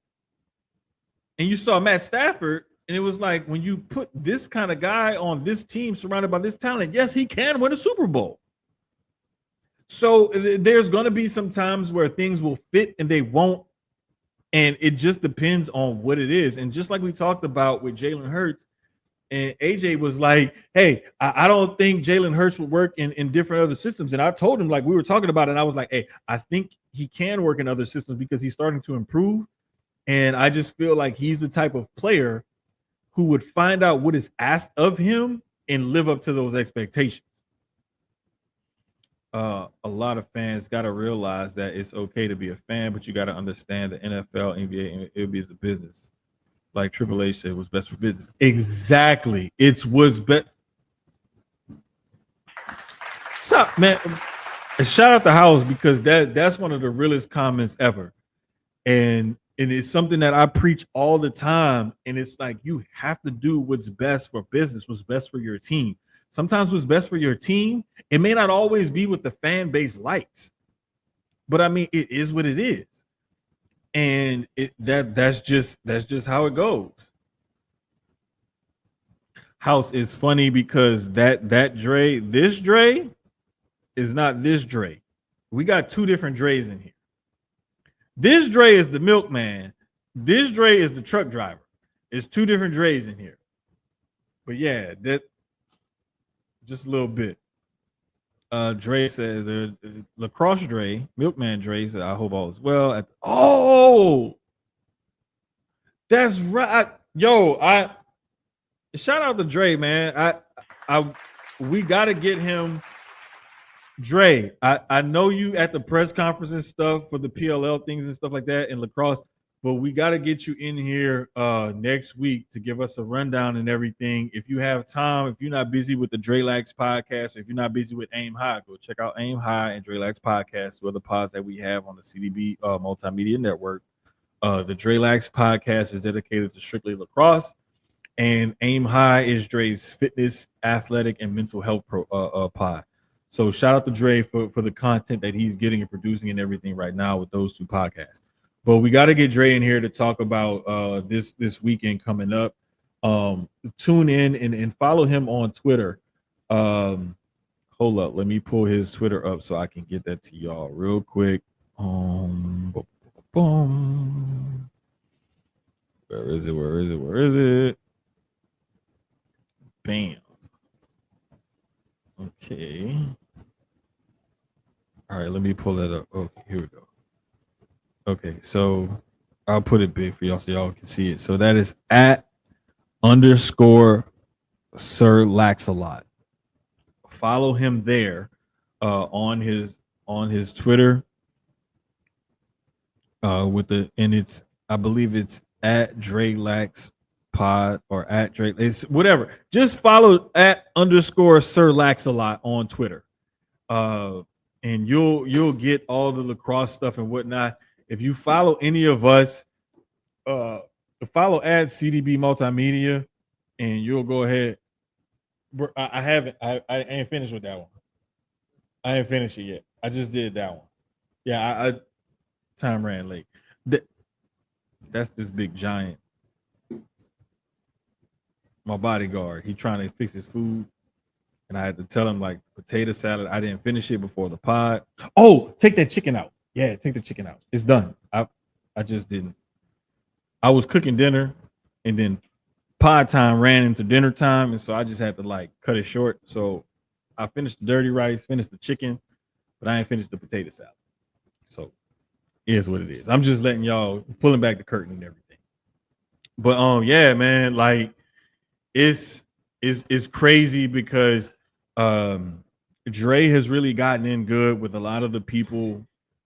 And you saw Matt Stafford, and it was like, when you put this kind of guy on this team surrounded by this talent, yes, he can win a Super Bowl. So there's going to be some times where things will fit and they won't. And it just depends on what it is. And just like we talked about with Jalen Hurts, And AJ was like, hey, I don't think Jalen Hurts would work in different other systems. And I told him, like, we were talking about it, and I was like, hey, I think he can work in other systems because he's starting to improve. And I just feel like he's the type of player who would find out what is asked of him and live up to those expectations. A lot of fans got to realize that it's okay to be a fan, but you got to understand the NFL, NBA, and MLB is a business. Like Triple H said, was best for business. Exactly. It's what's best. Shout, man, shout out the house because that's one of the realest comments ever. And it's something that I preach all the time. And it's like you have to do what's best for business, what's best for your team. Sometimes what's best for your team, it may not always be what the fan base likes. But I mean, it is what it is. And that's just how it goes. House is funny because that Dre, this Dre is not this Dre. We got two different Dre's in here. This Dre is the milkman. This Dre is the truck driver. It's two different Dre's in here. But yeah, that just a little bit. Dre said the lacrosse Dre, milkman Dre said, I hope all is well. That's right. I shout out to Dre, man. We gotta get him. Dre, I know you at the press conference and stuff for the PLL things and stuff like that in lacrosse, but we got to get you in here next week to give us a rundown and everything. If you have time, if you're not busy with the Drelax podcast, or if you're not busy with Aim High, go check out Aim High and Drelax podcast, two other pods that we have on the CDB Multimedia Network. The Drelax podcast is dedicated to strictly lacrosse, and Aim High is Dre's fitness, athletic, and mental health pod. So shout out to Dre for the content that he's getting and producing and everything right now with those two podcasts. But we got to get Dre in here to talk about this weekend coming up. Tune in and follow him on Twitter. Hold up, let me pull his Twitter up so I can get that to y'all real quick. Boom. Where is it? Bam. Okay. All right, let me pull that up. Okay, here we go. Okay, so I'll put it big for y'all so y'all can see it. So that is @_ Sir Laxalot. Follow him there on his Twitter. I believe it's @DreLax pod or @Dre. It's whatever. Just follow @_ Sir Laxalot on Twitter. And you'll get all the lacrosse stuff and whatnot. If you follow any of us, follow @CDB Multimedia, and you'll go ahead. I ain't finished with that one. I ain't finished it yet. I just did that one. Yeah, I time ran late. That's this big giant. My bodyguard. He trying to fix his food. And I had to tell him, like, potato salad, I didn't finish it before the pod. Oh, take that chicken out. Yeah, take the chicken out. It's done. I just didn't. I was cooking dinner, and then pod time ran into dinner time, and so I just had to, like, cut it short. So I finished the dirty rice, finished the chicken, but I ain't finished the potato salad. So it is what it is. I'm just letting y'all, pulling back the curtain and everything. But yeah, man, like, it's crazy because Dre has really gotten in good with a lot of the people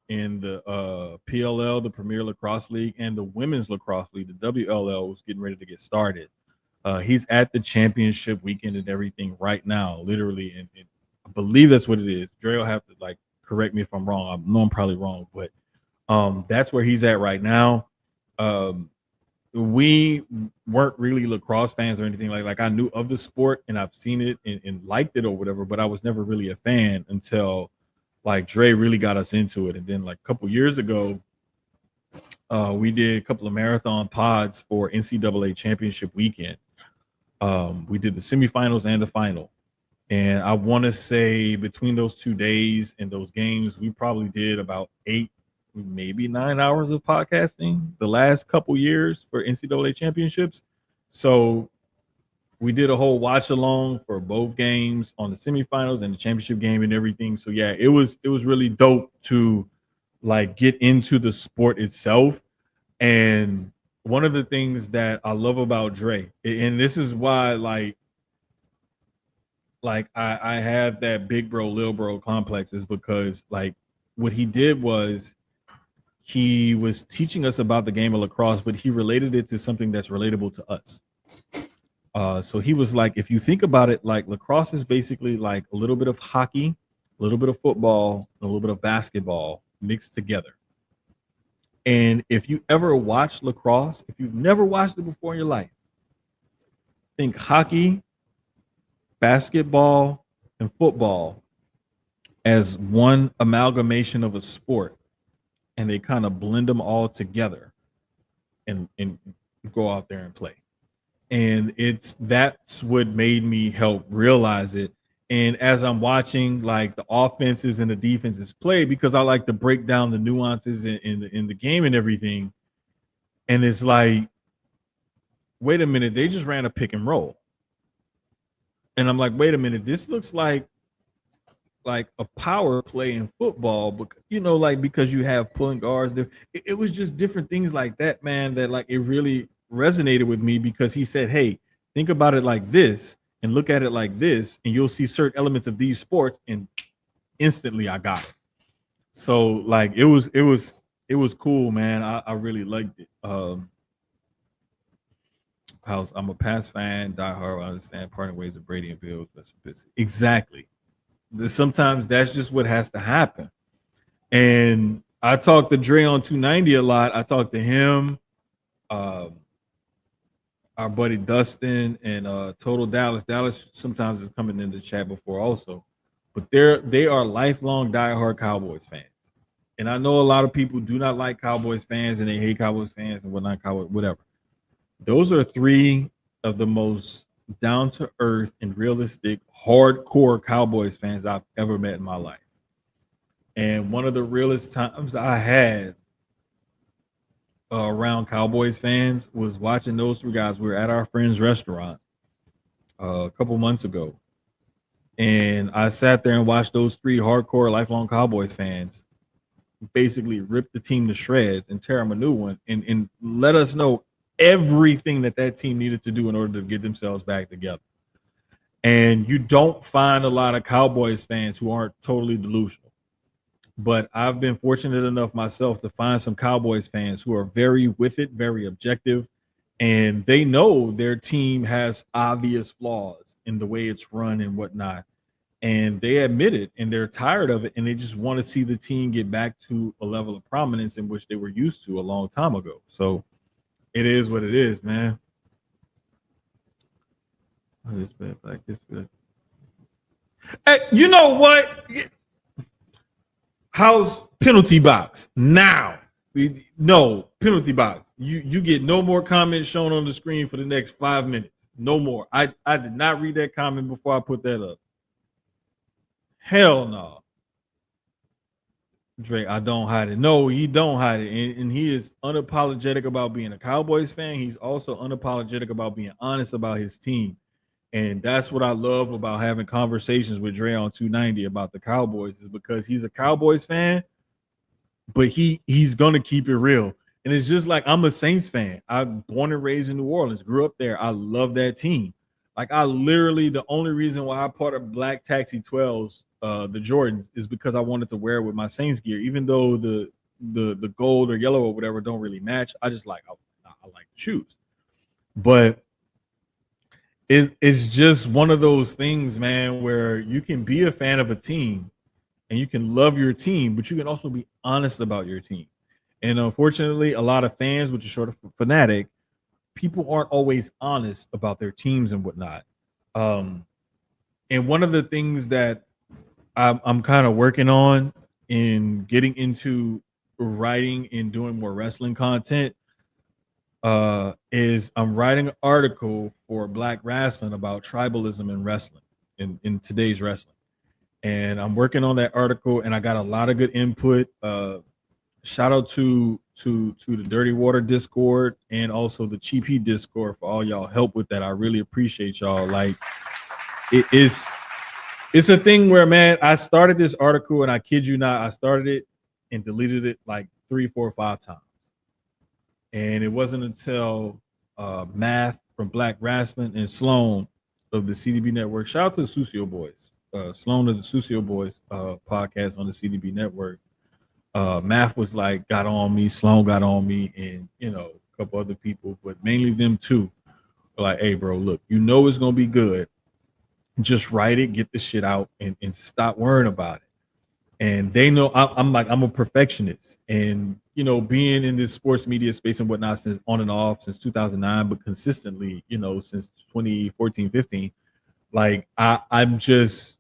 in the PLL, the Premier Lacrosse League, and the Women's Lacrosse League. The WLL was getting ready to get started. He's at the championship weekend and everything right now, literally, and I believe that's what it is. Dre will have to, like, correct me if I'm wrong. I know I'm probably wrong, but that's where he's at right now. We weren't really lacrosse fans or anything like I knew of the sport and I've seen it and liked it or whatever, but I was never really a fan until, like, Dre really got us into it. And then, like, a couple years ago, we did a couple of marathon pods for NCAA championship weekend. We did the semifinals and the final. And I want to say between those 2 days and those games, we probably did about 8, maybe 9 hours of podcasting the last couple years for NCAA championships. So we did a whole watch along for both games on the semifinals and the championship game and everything. So yeah, it was really dope to like get into the sport itself. And one of the things that I love about Dre, and this is why like I have that big bro, little bro complex, is because like what he did was he was teaching us about the game of lacrosse, but he related it to something that's relatable to us. So he was like, if you think about it, like lacrosse is basically like a little bit of hockey, a little bit of football, a little bit of basketball mixed together. And if you ever watch lacrosse, if you've never watched it before in your life, think hockey, basketball, and football as one amalgamation of a sport, and they kind of blend them all together and go out there and play. And that's what made me help realize it. And as I'm watching like the offenses and the defenses play, because I like to break down the nuances in the game and everything, and it's like, wait a minute, they just ran a pick and roll, and I'm like, wait a minute, this looks like a power play in football, but like because you have pulling guards there. It was just different things like that, man, that like it really resonated with me, because he said, hey, think about it like this and look at it like this, and you'll see certain elements of these sports, and instantly I got it. So like it was cool, man. I really liked it. I'm a past fan, die hard. I understand parting ways of Brady and Bill. Exactly. Sometimes that's just what has to happen. And I talked to Dre on 290 a lot. I talked to him, um, our buddy Dustin, and Total Dallas. Dallas sometimes is coming in the chat before also, but they are lifelong diehard Cowboys fans. And I know a lot of people do not like Cowboys fans and they hate Cowboys fans and whatnot, Cowboys, whatever. Those are three of the most down to earth and realistic, hardcore Cowboys fans I've ever met in my life. And one of the realest times I had around Cowboys fans was watching those three guys. We were at our friend's restaurant a couple months ago, and I sat there and watched those three hardcore, lifelong Cowboys fans basically rip the team to shreds and tear them a new one, and let us know everything that team needed to do in order to get themselves back together. And you don't find a lot of Cowboys fans who aren't totally delusional. But I've been fortunate enough myself to find some Cowboys fans who are very with it, very objective, and they know their team has obvious flaws in the way it's run and whatnot. And they admit it, and they're tired of it, and they just want to see the team get back to a level of prominence in which they were used to a long time ago. So it is what it is, man. This bad, like this bad. Hey, you know what? House penalty box now. No penalty box. You get no more comments shown on the screen for the next 5 minutes. No more. I did not read that comment before I put that up. Hell no. Drake, I don't hide it. No, he don't hide it. And he is unapologetic about being a Cowboys fan. He's also unapologetic about being honest about his team. And that's what I love about having conversations with Dre on 290 about the Cowboys, is because he's a Cowboys fan, but he's gonna keep it real. And it's just like I'm a Saints fan. I'm born and raised in New Orleans, grew up there. I love that team. Like I literally, the only reason why I part of Black Taxi 12s, the Jordans, is because I wanted to wear it with my Saints gear, even though the gold or yellow or whatever don't really match. I just like I like the shoes, but it's just one of those things, man, where you can be a fan of a team and you can love your team, but you can also be honest about your team. And unfortunately, a lot of fans, which is sort of fanatic, people aren't always honest about their teams and whatnot. And one of the things that I'm kind of working on in getting into writing and doing more wrestling content is I'm writing an article for Black Wrestling about tribalism in wrestling, in today's wrestling. And I'm working on that article, and I got a lot of good input. Shout out to to the Dirty Water Discord and also the Cheap Heat Discord for all y'all help with that. I really appreciate y'all. Like it is it's a thing where, man, I started this article and I kid you not, I started it and deleted it like 3, 4, 5 times. And it wasn't until Math from Black Wrestling and Sloan of the CDB Network. Shout out to the Sucio Boys. Sloan of the Sucio Boys podcast on the CDB Network. Math was like, got on me, Sloan got on me, and a couple other people, but mainly them two. Like, hey, bro, look, it's gonna be good. Just write it, get the shit out, and stop worrying about it. And they know I'm a perfectionist, and being in this sports media space and whatnot since on and off since 2009, but consistently, since 2014, 15. Like I'm just,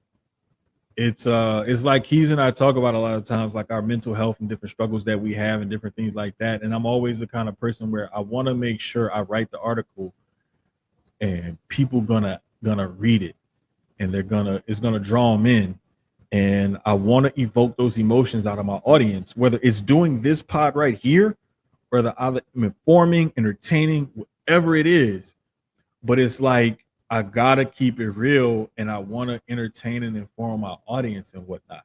it's like Keyz and I talk about a lot of times, like our mental health and different struggles that we have and different things like that. And I'm always the kind of person where I want to make sure I write the article and people gonna read it, and it's gonna draw them in. And I want to evoke those emotions out of my audience, whether it's doing this pod right here, whether I'm informing, entertaining, whatever it is. But it's like, I gotta keep it real, and I want to entertain and inform my audience and whatnot.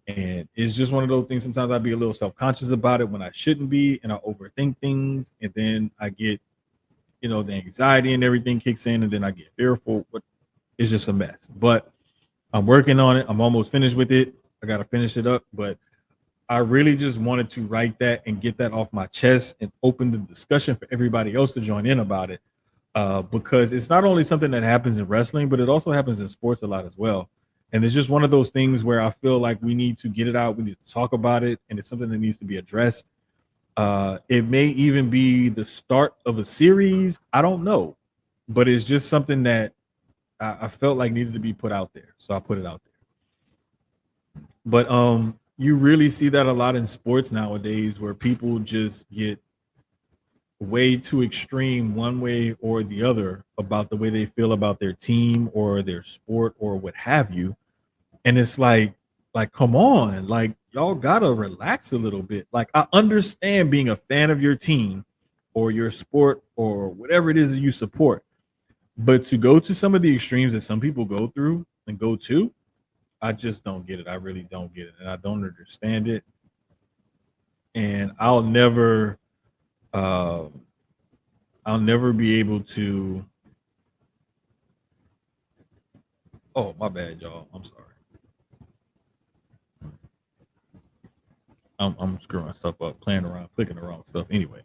And it's just one of those things. Sometimes I'd be a little self-conscious about it when I shouldn't be, and I overthink things, and then I get, the anxiety and everything kicks in, and then I get fearful. But it's just a mess. But I'm working on it. I'm almost finished with it. I got to finish it up. But I really just wanted to write that and get that off my chest and open the discussion for everybody else to join in about it. Because it's not only something that happens in wrestling, but it also happens in sports a lot as well. And it's just one of those things where I feel like we need to get it out. We need to talk about it. And it's something that needs to be addressed. It may even be the start of a series. I don't know. But it's just something that I felt like needed to be put out there, so I put it out there. But you really see that a lot in sports nowadays, where people just get way too extreme one way or the other about the way they feel about their team or their sport or what have you. And it's like come on, like y'all gotta relax a little bit. Like, I understand being a fan of your team or your sport or whatever it is that you support. But to go to some of the extremes that some people go through and go to, I just don't get it. I really don't get it. And I don't understand it. And I'll never be able to. Oh, my bad, y'all. I'm sorry. I'm screwing stuff up, playing around, clicking the wrong stuff anyway.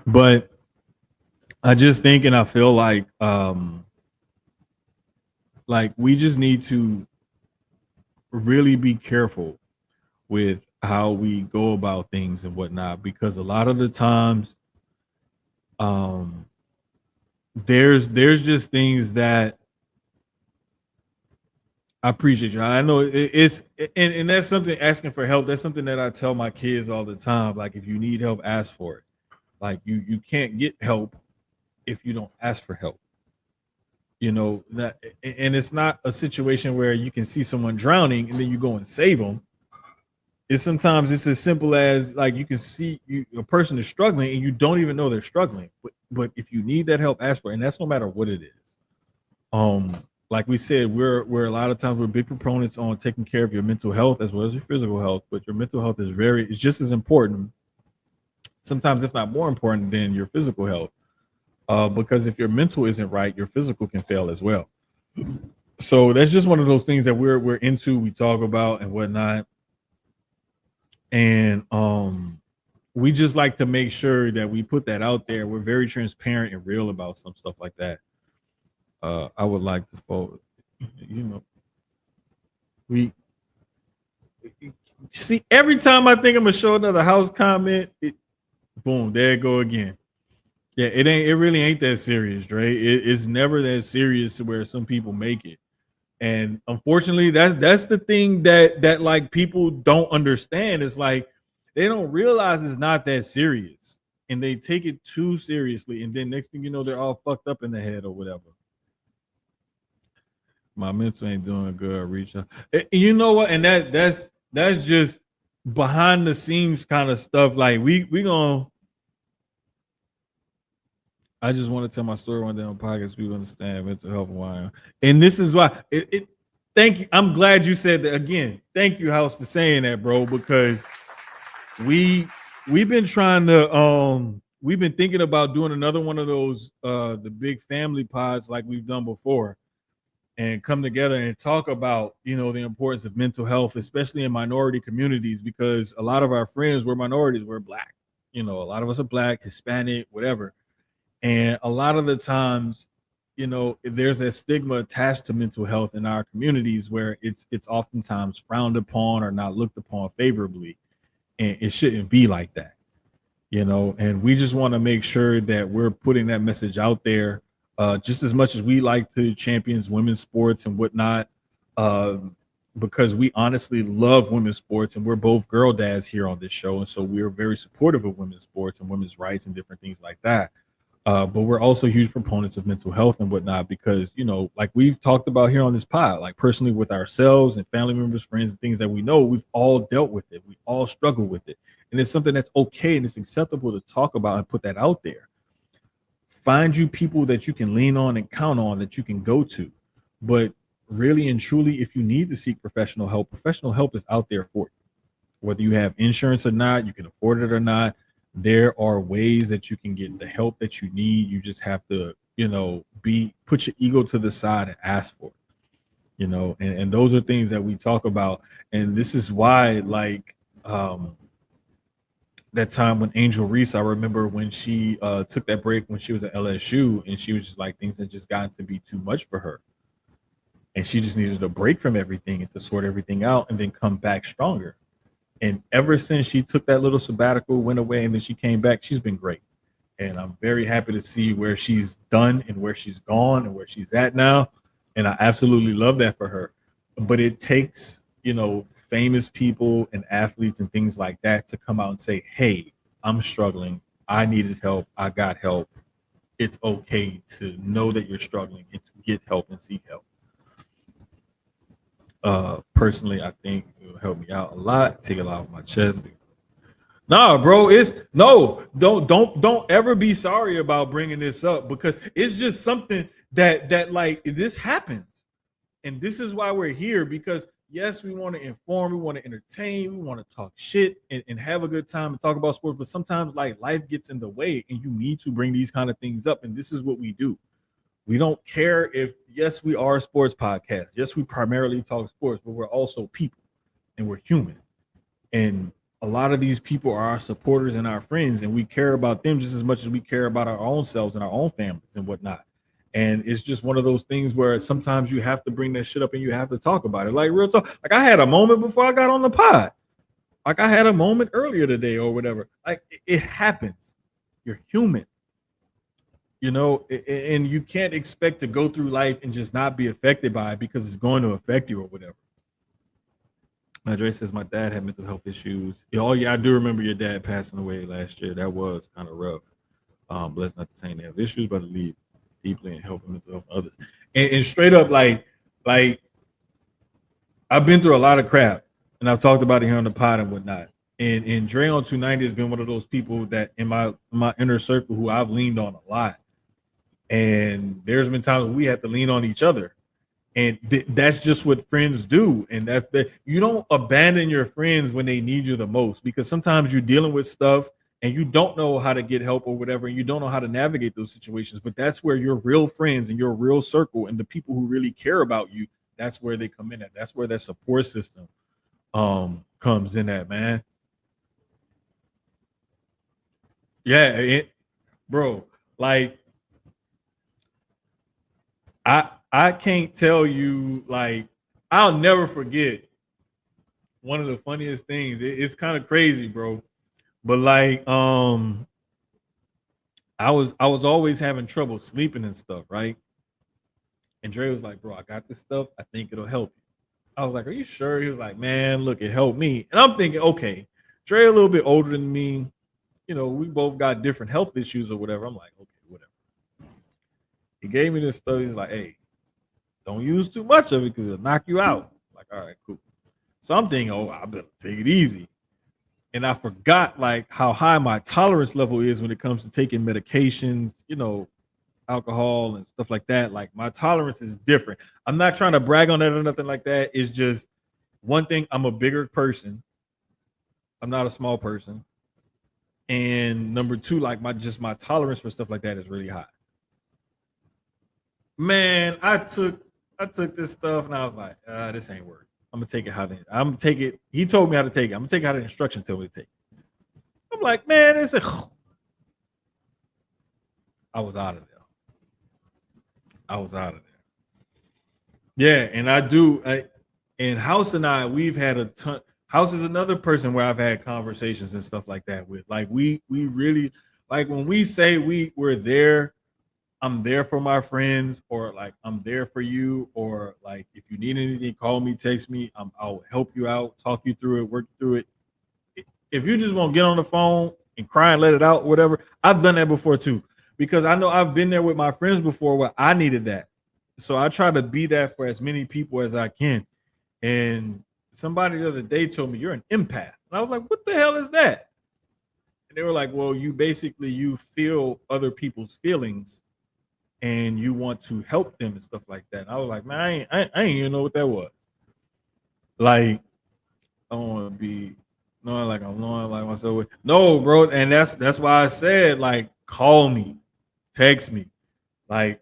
But I just think, and I feel like we just need to really be careful with how we go about things and whatnot, because a lot of the times there's just things that I appreciate you. I know it's and that's something, asking for help. That's something that I tell my kids all the time. Like, if you need help, ask for it. Like, you can't get help if you don't ask for help. That, and it's not a situation where you can see someone drowning and then you go and save them. Sometimes it's as simple as, like, you can see a person is struggling and you don't even know they're struggling. But if you need that help, ask for it. And that's no matter what it is. Like we said, we're a lot of times we're big proponents on taking care of your mental health as well as your physical health. But your mental health is just as important, sometimes if not more important, than your physical health. Because if your mental isn't right, your physical can fail as well. So that's just one of those things that we're into, we talk about and whatnot. And we just like to make sure that we put that out there. We're very transparent and real about some stuff like that. I would like to forward, we see, every time I think I'm gonna show another house comment, boom, there it go again. Yeah, it really ain't that serious, Dre. It's never that serious to where some people make it. And unfortunately, that's the thing that like people don't understand. It's like they don't realize it's not that serious, and they take it too seriously. And then next thing you know, they're all fucked up in the head or whatever. My mental ain't doing good. Reach out. You know what? And that's just behind the scenes kind of stuff. Like we gonna. I just want to tell my story one day on podcast. We understand mental health and why. And this is why it. Thank you. I'm glad you said that again. Thank you, House, for saying that, bro. Because we we've been trying to we've been thinking about doing another one of those the big family pods like we've done before, and come together and talk about the importance of mental health, especially in minority communities, because a lot of our friends were minorities. We're black, a lot of us are black, Hispanic, whatever, and a lot of the times there's a stigma attached to mental health in our communities where it's oftentimes frowned upon or not looked upon favorably, and it shouldn't be like that. And we just want to make sure that we're putting that message out there, just as much as we like to champion women's sports and whatnot, because we honestly love women's sports, and we're both girl dads here on this show, and so we're very supportive of women's sports and women's rights and different things like that. But we're also huge proponents of mental health and whatnot, because like we've talked about here on this pod, like personally with ourselves and family members, friends, and things that we know, we've all dealt with it. We all struggle with it, and it's something that's okay and it's acceptable to talk about and put that out there. Find you people that you can lean on and count on, that you can go to. But really and truly, if you need to seek professional help is out there for you. Whether you have insurance or not, you can afford it or not, there are ways that you can get the help that you need. You just have to, put your ego to the side and ask for it. And those are things that we talk about. And this is why, like, that time when Angel Reese, I remember when she took that break when she was at LSU, and she was just like, things had just gotten to be too much for her, and she just needed a break from everything and to sort everything out and then come back stronger. And ever since she took that little sabbatical, went away, and then she came back, she's been great. And I'm very happy to see where she's done and where she's gone and where she's at now. And I absolutely love that for her. But it takes, famous people and athletes and things like that to come out and say, hey, I'm struggling. I needed help. I got help. It's okay to know that you're struggling and to get help and seek help. Personally, I think it will help me out a lot, take a lot off my chest. Nah, bro, it's no, don't ever be sorry about bringing this up, because it's just something that like this happens, and this is why we're here. Because yes, we want to inform, we want to entertain, we want to talk shit and have a good time and talk about sports, but sometimes like life gets in the way, and you need to bring these kind of things up, and this is what we do. We don't care if, yes, we are a sports podcast. Yes, we primarily talk sports, but we're also people and we're human. And a lot of these people are our supporters and our friends, and we care about them just as much as we care about our own selves and our own families and whatnot. And it's just one of those things where sometimes you have to bring that shit up and you have to talk about it. Like real talk. Like I had a moment before I got on the pod. Like I had a moment earlier today or whatever. Like it happens. You're human. And you can't expect to go through life and just not be affected by it, because it's going to affect you or whatever. Andre says my dad had mental health issues. Oh yeah, I do remember your dad passing away last year. That was kind of rough. But that's not to say they have issues, but to lead deeply in helping mental health others. And straight up, like I've been through a lot of crap, and I've talked about it here on the pod and whatnot. And Dre on 290 has been one of those people that in my inner circle who I've leaned on a lot. And there's been times when we have to lean on each other, and that's just what friends do. And that's that. You don't abandon your friends when they need you the most, because sometimes you're dealing with stuff and you don't know how to get help or whatever, and you don't know how to navigate those situations. But that's where your real friends and your real circle and the people who really care about you, that's where they come in at. That's where that support system comes in at, man. Yeah, bro, like I can't tell you, like, I'll never forget one of the funniest things. It's kind of crazy, bro. But like I was always having trouble sleeping and stuff, right? And Dre was like, bro, I got this stuff. I think it'll help you. I was like, are you sure? He was like, man, look, it helped me. And I'm thinking, okay, Dre a little bit older than me. We both got different health issues or whatever. I'm like, okay, whatever. He gave me this stuff. He's like, hey, don't use too much of it because it'll knock you out. Like, all right, cool. So I'm thinking, oh, I better take it easy. and I forgot like how high my tolerance level is when it comes to taking medications, alcohol and stuff like that. Like my tolerance is different. I'm not trying to brag on that or nothing like that. It's just one thing, I'm a bigger person. I'm not a small person. And number two, like my tolerance for stuff like that is really high. Man, I took this stuff and I was like, this ain't work. I'm gonna take it how they. I'm gonna take it. He told me how to take it. I'm gonna take it how the instructions tell me to take it. I'm like, man, it's a. I was out of there. I was out of there. Yeah, and I do. And House and I, we've had a ton. House is another person where I've had conversations and stuff like that with. Like we really like when we say we're there. I'm there for my friends, or like I'm there for you, or like if you need anything, call me, text me. I'll help you out, talk you through it, work through it. If you just want to get on the phone and cry and let it out, whatever, I've done that before too, because I know I've been there with my friends before where I needed that. So I try to be that for as many people as I can. And somebody the other day told me you're an empath, and I was like, what the hell is that? And they were like, well, you feel other people's feelings and you want to help them and stuff like that. And I was like, man, I ain't even know what that was. Like, I don't want to be knowing like I'm knowing like myself. No, bro, and that's why I said like, call me, text me, like,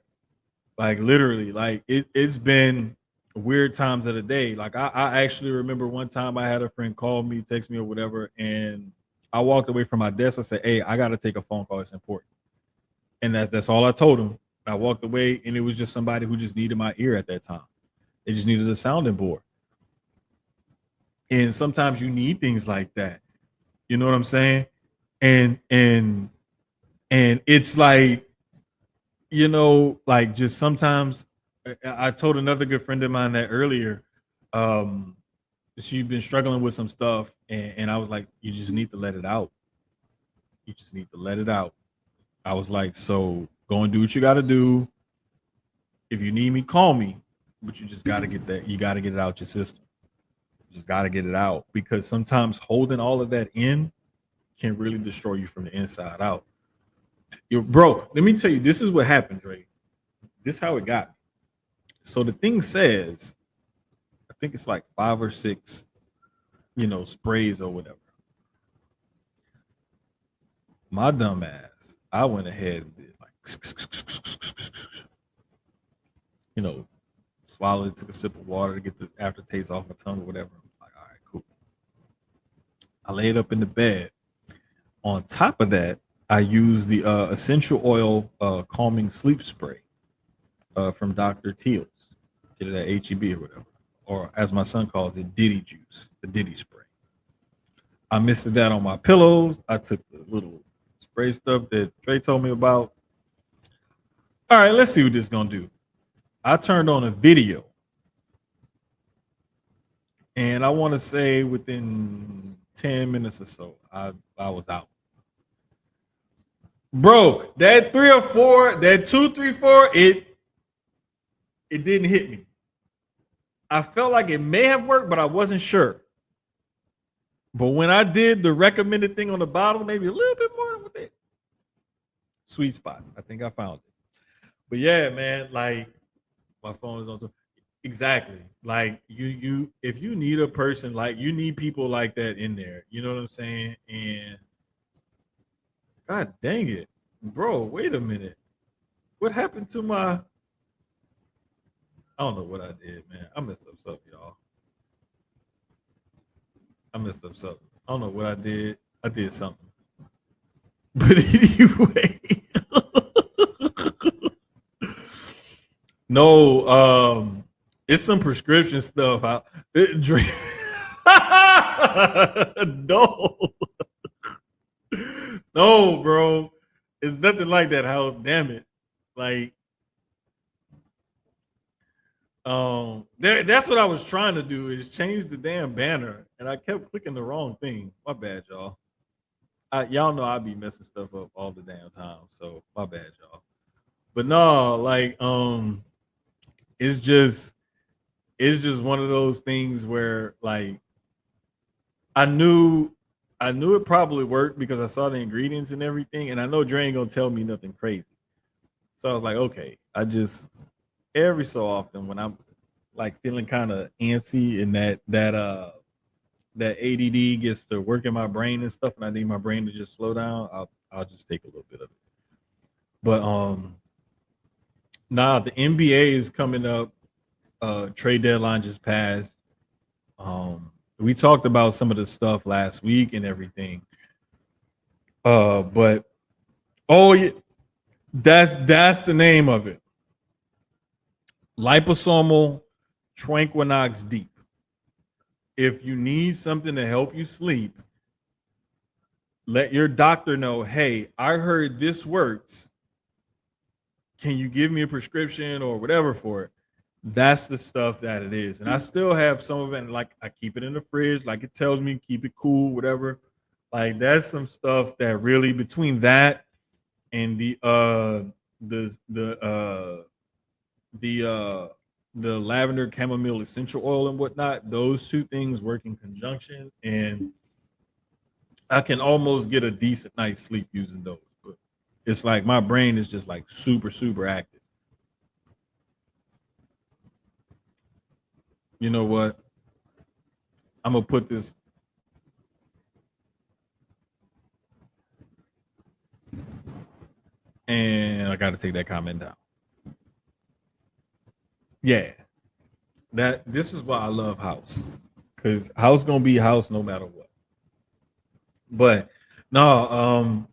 literally, like it's been weird times of the day. Like I actually remember one time I had a friend call me, text me or whatever, and I walked away from my desk. I said, hey, I got to take a phone call. It's important, and that's all I told him. I walked away, and it was just somebody who just needed my ear at that time. They just needed a sounding board. And sometimes you need things like that. You know what I'm saying? And it's like, like just sometimes I told another good friend of mine that earlier. Um, she'd been struggling with some stuff, and I was like, you just need to let it out. You just need to let it out. I was like, so go and do what you got to do. If you need me, call me. But you just got to get that. You got to get it out your system. You just got to get it out, because sometimes holding all of that in can really destroy you from the inside out. Bro, let me tell you, this is what happened, Dre. This is how it got me. So the thing says, I think it's like 5 or 6, sprays or whatever. My dumb ass, I went ahead and did like, swallowed it, took a sip of water to get the aftertaste off my tongue or whatever. I was like, all right, cool. I laid up in the bed. On top of that, I used the essential oil calming sleep spray from Dr. Teal's. Get it at HEB or whatever. Or as my son calls it, Diddy juice, the Diddy spray. I misted that on my pillows. I took the little spray stuff that Trey told me about. All right, let's see what this is going to do. I turned on a video. And I want to say within 10 minutes or so, I was out. Bro, that 3 or 4, that 2, 3, 4, it didn't hit me. I felt like it may have worked, but I wasn't sure. But when I did the recommended thing on the bottle, maybe a little bit more with it. Sweet spot. I think I found it. But yeah, man, like my phone is on. Exactly. Like you if you need a person, like you need people like that in there. You know what I'm saying? And God dang it. Bro, wait a minute. What happened to my I don't know what I did, man. I messed up something, y'all. I messed up something. I don't know what I did. I did something. But anyway. No, it's some prescription stuff. No. No, bro. It's nothing like that, House. Damn it. Like, that's what I was trying to do, is change the damn banner, and I kept clicking the wrong thing. My bad, y'all. Y'all know I be messing stuff up all the damn time, so my bad, y'all. But no, like, it's just one of those things where, like, I knew I knew it probably worked because I saw the ingredients and everything, and I know Dre ain't gonna tell me nothing crazy. So I was like, okay. I just every so often when I'm like feeling kind of antsy and that ADD gets to work in my brain and stuff, and I need my brain to just slow down, I'll just take a little bit of it. But nah, the NBA is coming up. Trade deadline just passed. We talked about some of the stuff last week and everything. But oh yeah, that's the name of it. Liposomal Tranquinox Deep. If you need something to help you sleep, let your doctor know, hey, I heard this works. Can you give me a prescription or whatever for it? That's the stuff that it is. And I still have some of it. Like I keep it in the fridge, like it tells me, keep it cool, whatever. Like that's some stuff that really between that and the the uh the uh the lavender chamomile essential oil and whatnot, those two things work in conjunction, and I can almost get a decent night's sleep using those. But it's like my brain is just like super active. You know what? I'm gonna put this. And I got to take that comment down. Yeah, that this is why I love House, because House gonna be House no matter what. But no,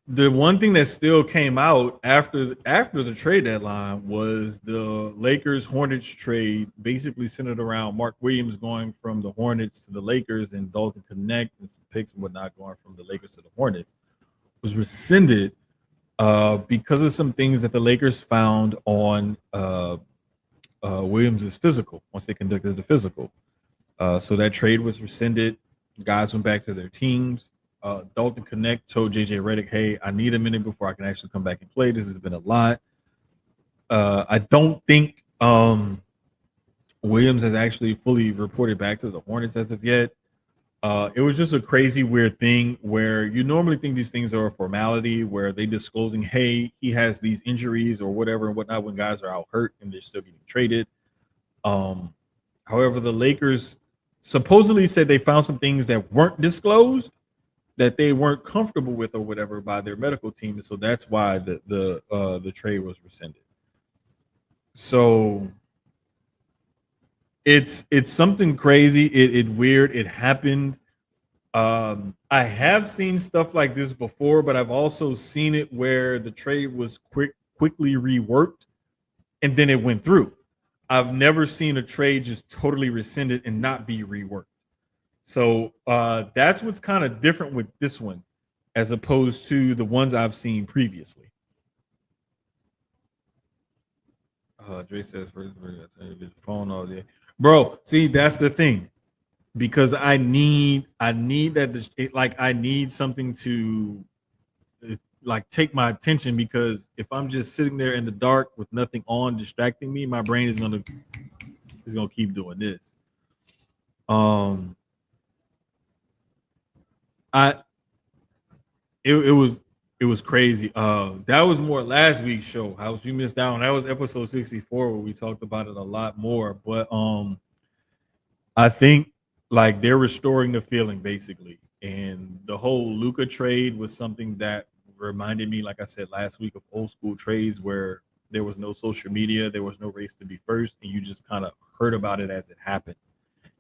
the one thing that still came out after the trade deadline was the Lakers Hornets trade, basically centered around Mark Williams going from the Hornets to the Lakers and Dalton Connect and some picks and whatnot going from the Lakers to the Hornets, was rescinded because of some things that the Lakers found on Williams's physical once they conducted the physical. So that trade was rescinded. Guys went back to their teams. Dalton Connect told JJ Redick, hey, I need a minute before I can actually come back and play. This has been a lot. I don't think Williams has actually fully reported back to the Hornets as of yet. It was just a crazy, weird thing where you normally think these things are a formality where they disclosing, hey, he has these injuries or whatever and whatnot when guys are out hurt and they're still getting traded. However, the Lakers supposedly said they found some things that weren't disclosed that they weren't comfortable with or whatever by their medical team, and so that's why the trade was rescinded. So it's something crazy. It weird. It happened. I have seen stuff like this before, but I've also seen it where the trade was quickly reworked and then it went through. I've never seen a trade just totally rescinded and not be reworked. So that's what's kind of different with this one as opposed to the ones I've seen previously. Dre says first, phone all day. Bro, see, that's the thing. Because I need that I need something to like take my attention, because if I'm just sitting there in the dark with nothing on distracting me, my brain is gonna keep doing this. It was crazy. That was more last week's show. House, you missed out on that. Was episode 64 where we talked about it a lot more. But I think like they're restoring the feeling basically, and the whole Luka trade was something that reminded me, like I said last week, of old school trades where there was no social media, there was no race to be first, and you just kind of heard about it as it happened.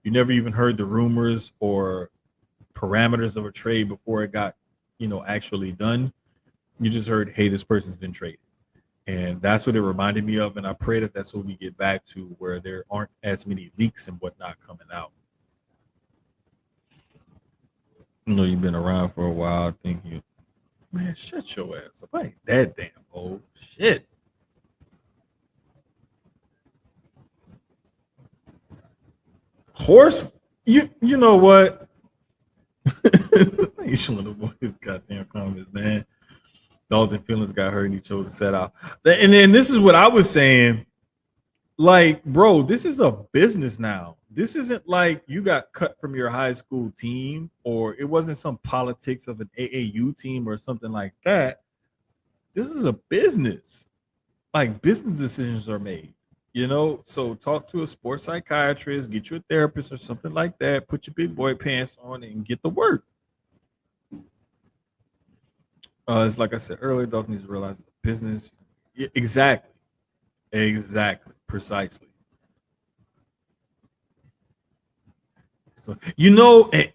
You never even heard the rumors or parameters of a trade before it got, actually done. You just heard, hey, this person's been traded. And that's what it reminded me of. And I pray that that's what we get back to, where there aren't as many leaks and whatnot coming out. You've been around for a while. I think man, shut your ass up. I ain't that damn old. Shit. Horse, you know what? I ain't showing the boys goddamn comments, man. Dalton feelings got hurt and he chose to set out. And then this is what I was saying. Like, bro, this is a business now. this isn't like you got cut from your high school team, or it wasn't some politics of an AAU team or something like that. This is a business. Like business decisions are made, So talk to a sports psychiatrist, get you a therapist or something like that. Put your big boy pants on and get the work. It's like I said earlier, Dolph needs to realize it's a business. Yeah, exactly, precisely. So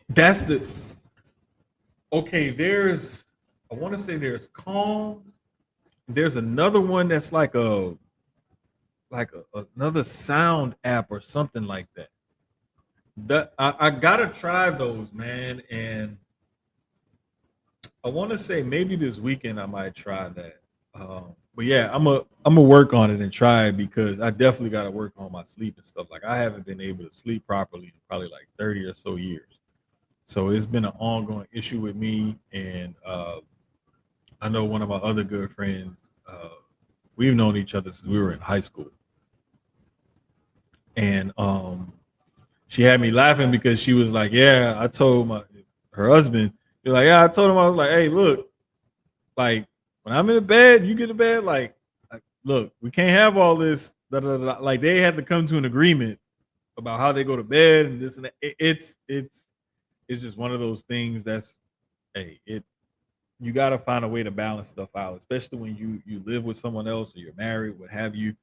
that's the okay. I want to say there's Calm. There's another one that's another sound app or something like that. I gotta try those, man, and I want to say maybe this weekend I might try that. But yeah, I'm a work on it and try it because I definitely got to work on my sleep and stuff. Like I haven't been able to sleep properly in probably like 30 or so years. So it's been an ongoing issue with me, and I know one of my other good friends. We've known each other since we were in high school, and she had me laughing because she was like, "Yeah, I told her husband, you're like, yeah, I told him I was like, hey, look, like when I'm in the bed, you get to bed, look, we can't have all this. Da, da, da. Like they had to come to an agreement about how they go to bed and this and that. It's just one of those things that's, hey, you got to find a way to balance stuff out, especially when you live with someone else or you're married, what have you.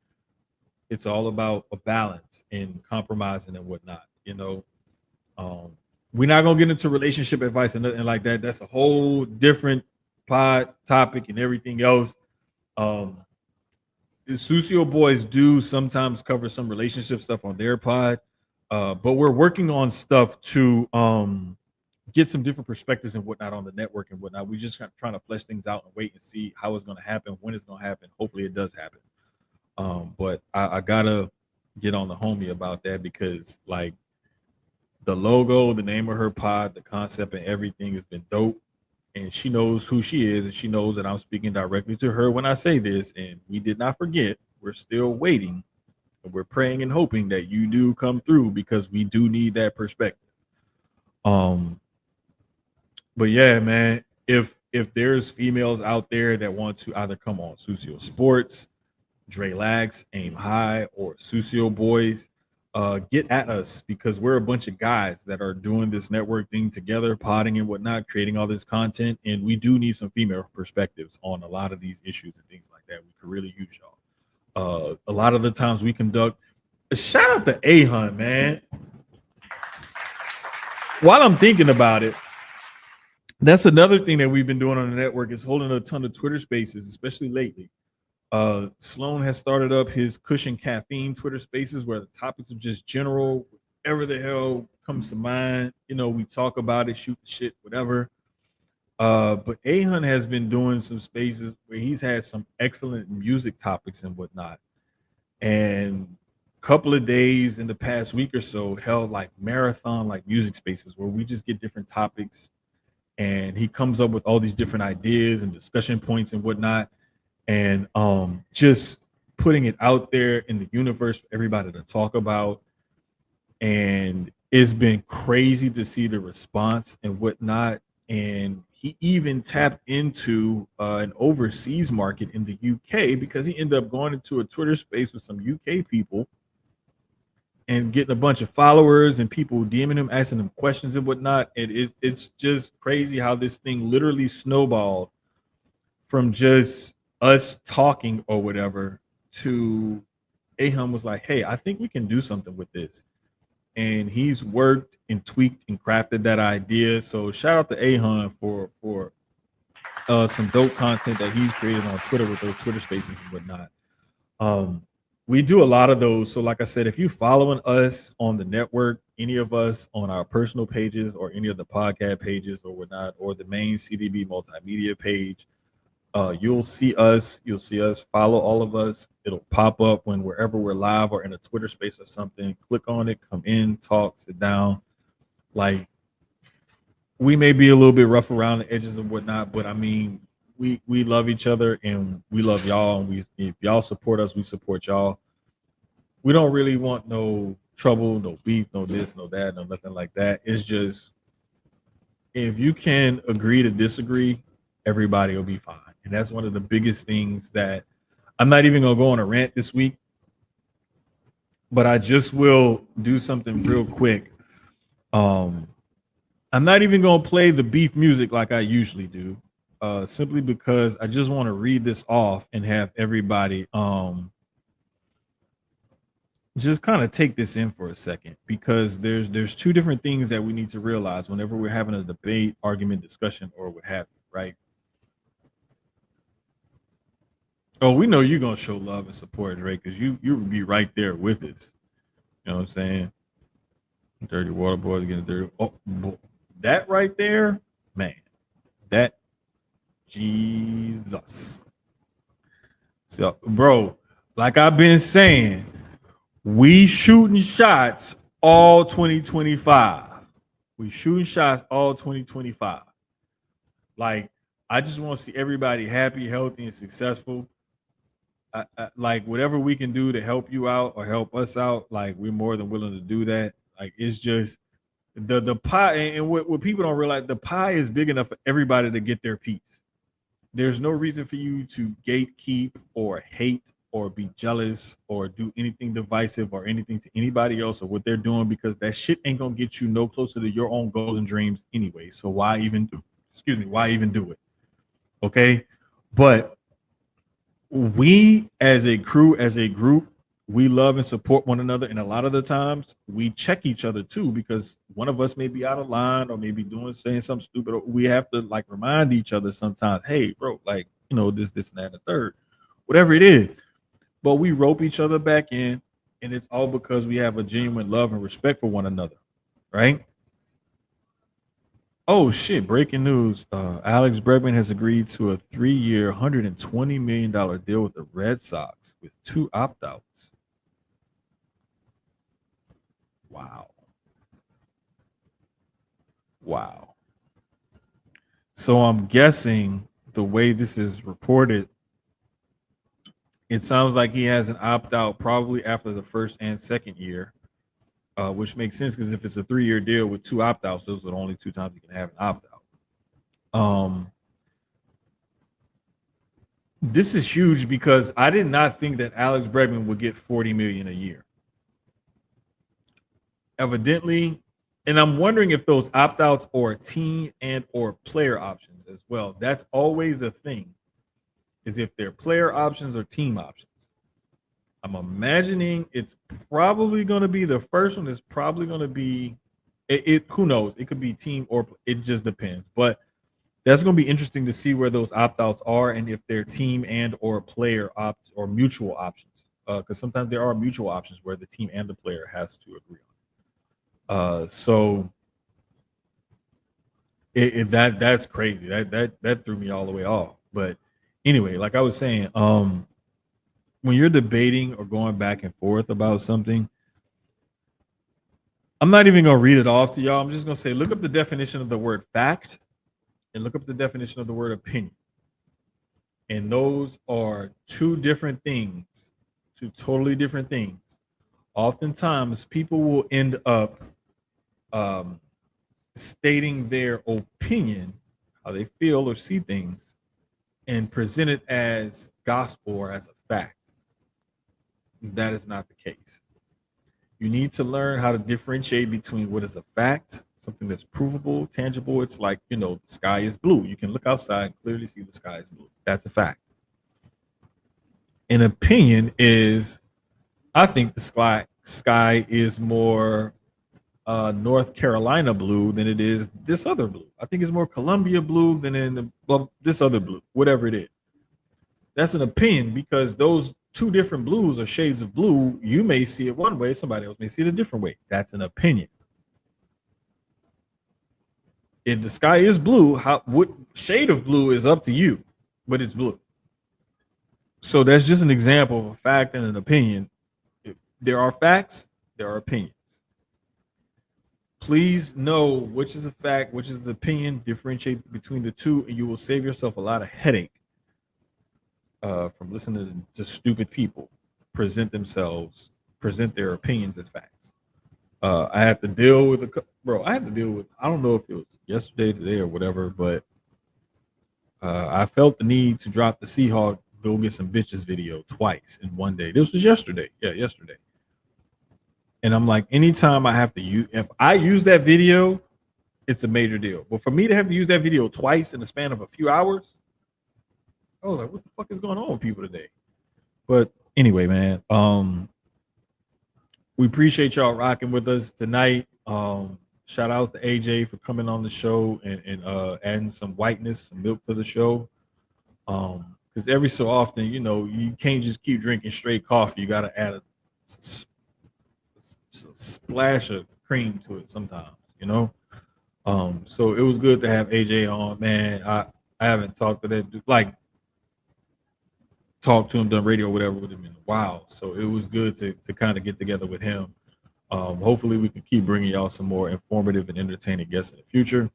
It's all about a balance and compromising and whatnot. We're not gonna get into relationship advice and nothing like that. That's a whole different pod topic and everything else. Um, the Sucio boys do sometimes cover some relationship stuff on their pod, but we're working on stuff to get some different perspectives and whatnot on the network and whatnot. We just kind of trying to flesh things out and wait and see how it's going to happen, when it's going to happen. Hopefully, it does happen. But I gotta get on the homie about that because like the logo, the name of her pod, the concept, and everything has been dope. And she knows who she is, and she knows that I'm speaking directly to her when I say this. And we did not forget. We're still waiting. And we're praying and hoping that you do come through because we do need that perspective. But yeah, man, if there's females out there that want to either come on Sucio Sports, Dre Lax, Aim High, or Sucio Boys, get at us because we're a bunch of guys that are doing this network thing together, potting and whatnot, creating all this content, and we do need some female perspectives on a lot of these issues and things like that. We could really use y'all. A lot of the times we conduct. Shout out to A-Hun, man. While I'm thinking about it, that's another thing that we've been doing on the network is holding a ton of Twitter spaces, especially lately. Sloan has started up his Cushion Caffeine Twitter spaces where the topics are just general, whatever the hell comes to mind. We talk about it, shoot the shit, whatever. But A-Hun has been doing some spaces where he's had some excellent music topics and whatnot. And a couple of days in the past week or so held like marathon, like music spaces where we just get different topics and he comes up with all these different ideas and discussion points and whatnot. And just putting it out there in the universe for everybody to talk about. And it's been crazy to see the response and whatnot. And he even tapped into an overseas market in the UK because he ended up going into a Twitter space with some UK people and getting a bunch of followers and people DMing him, asking him questions and whatnot. And it's just crazy how this thing literally snowballed from just us talking or whatever to A-Hun was like, hey, I think we can do something with this. And he's worked and tweaked and crafted that idea. So shout out to A-Hun for some dope content that he's created on Twitter with those Twitter spaces and whatnot. We do a lot of those. So like I said, if you're following us on the network, any of us on our personal pages or any of the podcast pages or whatnot, or the main CDB multimedia page, you'll see us. Follow all of us. It'll pop up wherever we're live or in a Twitter space or something. Click on it, come in, talk, sit down. Like we may be a little bit rough around the edges and whatnot, but I mean, we love each other and we love y'all. And if y'all support us, we support y'all. We don't really want no trouble, no beef, no this, no that, no nothing like that. It's just if you can agree to disagree, everybody will be fine. And that's one of the biggest things that I'm not even gonna go on a rant this week, but I just will do something real quick. Um, I'm not even gonna play the beef music like I usually do, simply because I just want to read this off and have everybody just kind of take this in for a second because there's two different things that we need to realize whenever we're having a debate, argument, discussion, or what have you, right? Oh, we know you're gonna show love and support Drake because you would be right there with us. You know what I'm saying? Dirty water boys getting dirty. Oh, that right there, man. That Jesus. So, bro, like I've been saying, we shooting shots all 2025. We shooting shots all 2025. Like, I just want to see everybody happy, healthy, and successful. Like whatever we can do to help you out or help us out, like we're more than willing to do that. Like it's just the pie, and what people don't realize, the pie is big enough for everybody to get their piece. There's no reason for you to gatekeep or hate or be jealous or do anything divisive or anything to anybody else or what they're doing because that shit ain't gonna get you no closer to your own goals and dreams anyway. So why even do? Excuse me, why even do it? Okay, but we as a crew, as a group, we love and support one another, and a lot of the times we check each other too because one of us may be out of line or maybe saying something stupid. Or we have to like remind each other sometimes, hey, bro, like this, and that, and the third, whatever it is. But we rope each other back in, and it's all because we have a genuine love and respect for one another, right? Oh shit! Breaking news: Alex Bregman has agreed to a 3-year, $120 million deal with the Red Sox with 2 opt-outs. Wow! Wow! So I'm guessing the way this is reported, it sounds like he has an opt-out probably after the first and second year, which makes sense because if it's a 3-year deal with 2 opt-outs, those are the only 2 times you can have an opt-out. This is huge because I did not think that Alex Bregman would get 40 million a year. Evidently, and I'm wondering if those opt-outs are team and or player options as well. That's always a thing, is if they're player options or team options. I'm imagining it's probably going to be the first one. Is probably going to be it. Who knows? It could be team or it just depends. But that's going to be interesting to see where those opt-outs are and if they're team and or player opt or mutual options. Because sometimes there are mutual options where the team and the player has to agree on. So that's crazy. That threw me all the way off. But anyway, like I was saying, when you're debating or going back and forth about something, I'm not even gonna read it off to y'all. I'm just gonna say, look up the definition of the word fact and look up the definition of the word opinion. And those are 2 different things, 2 totally different things. Oftentimes, people will end up stating their opinion, how they feel or see things, and present it as gospel or as a fact. That is not the case. You need to learn how to differentiate between what is a fact, something that's provable, tangible. It's like, the sky is blue. You can look outside and clearly see the sky is blue. That's a fact. An opinion is, I think the sky is more North Carolina blue than it is this other blue. I think it's more Columbia blue than this other blue, whatever it is. That's an opinion because those 2 different blues are shades of blue. You may see it one way, somebody else may see it a different way. That's an opinion. If the sky is blue, what shade of blue is up to you, but it's blue. So that's just an example of a fact and an opinion. If there are facts, there are opinions. Please know which is a fact, which is the opinion. Differentiate between the 2, and you will save yourself a lot of headache from listening to stupid people present their opinions as facts. I had to deal with I had to deal with, I don't know if it was yesterday, today, or whatever, but I felt the need to drop the Seahawk go get some bitches video twice in one day. This was yesterday. Yeah, yesterday. And I'm like, anytime I have to use, if I use that video, it's a major deal. But for me to have to use that video twice in the span of a few hours, I was like, what the fuck is going on with people today? But anyway, man, we appreciate y'all rocking with us tonight. Shout out to AJ for coming on the show and adding some whiteness, some milk to the show. Because every so often, you can't just keep drinking straight coffee. You got to add a splash of cream to it sometimes. So it was good to have AJ on, man. I haven't talked to that dude, like talked to him, done radio, whatever with him in a while. So it was good to kind of get together with him. Hopefully we can keep bringing y'all some more informative and entertaining guests in the future.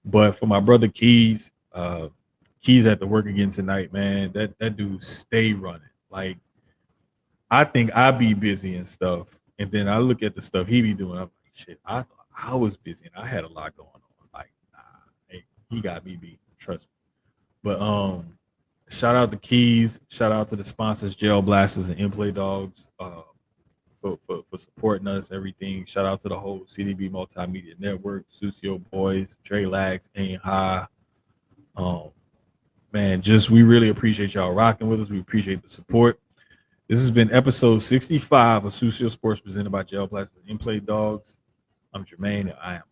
But for my brother Keyz, Keyz had to work again tonight, man. That dude stay running. Like, I think I be busy and stuff, and then I look at the stuff he be doing. I'm like, shit, I thought I was busy and I had a lot going on. Like, nah, hey, he got me beat. Trust me. But shout out to Keyz. Shout out to the sponsors, Jail Blasters and Inplay Dogs, for supporting us. Everything. Shout out to the whole CDB Multimedia Network, Sucio Boys, Trey Lax, Ain't High. Man, we really appreciate y'all rocking with us. We appreciate the support. This has been episode 65 of Sucio Sports presented by Jail Blasters and Inplay Dogs. I'm Jermaine, and I am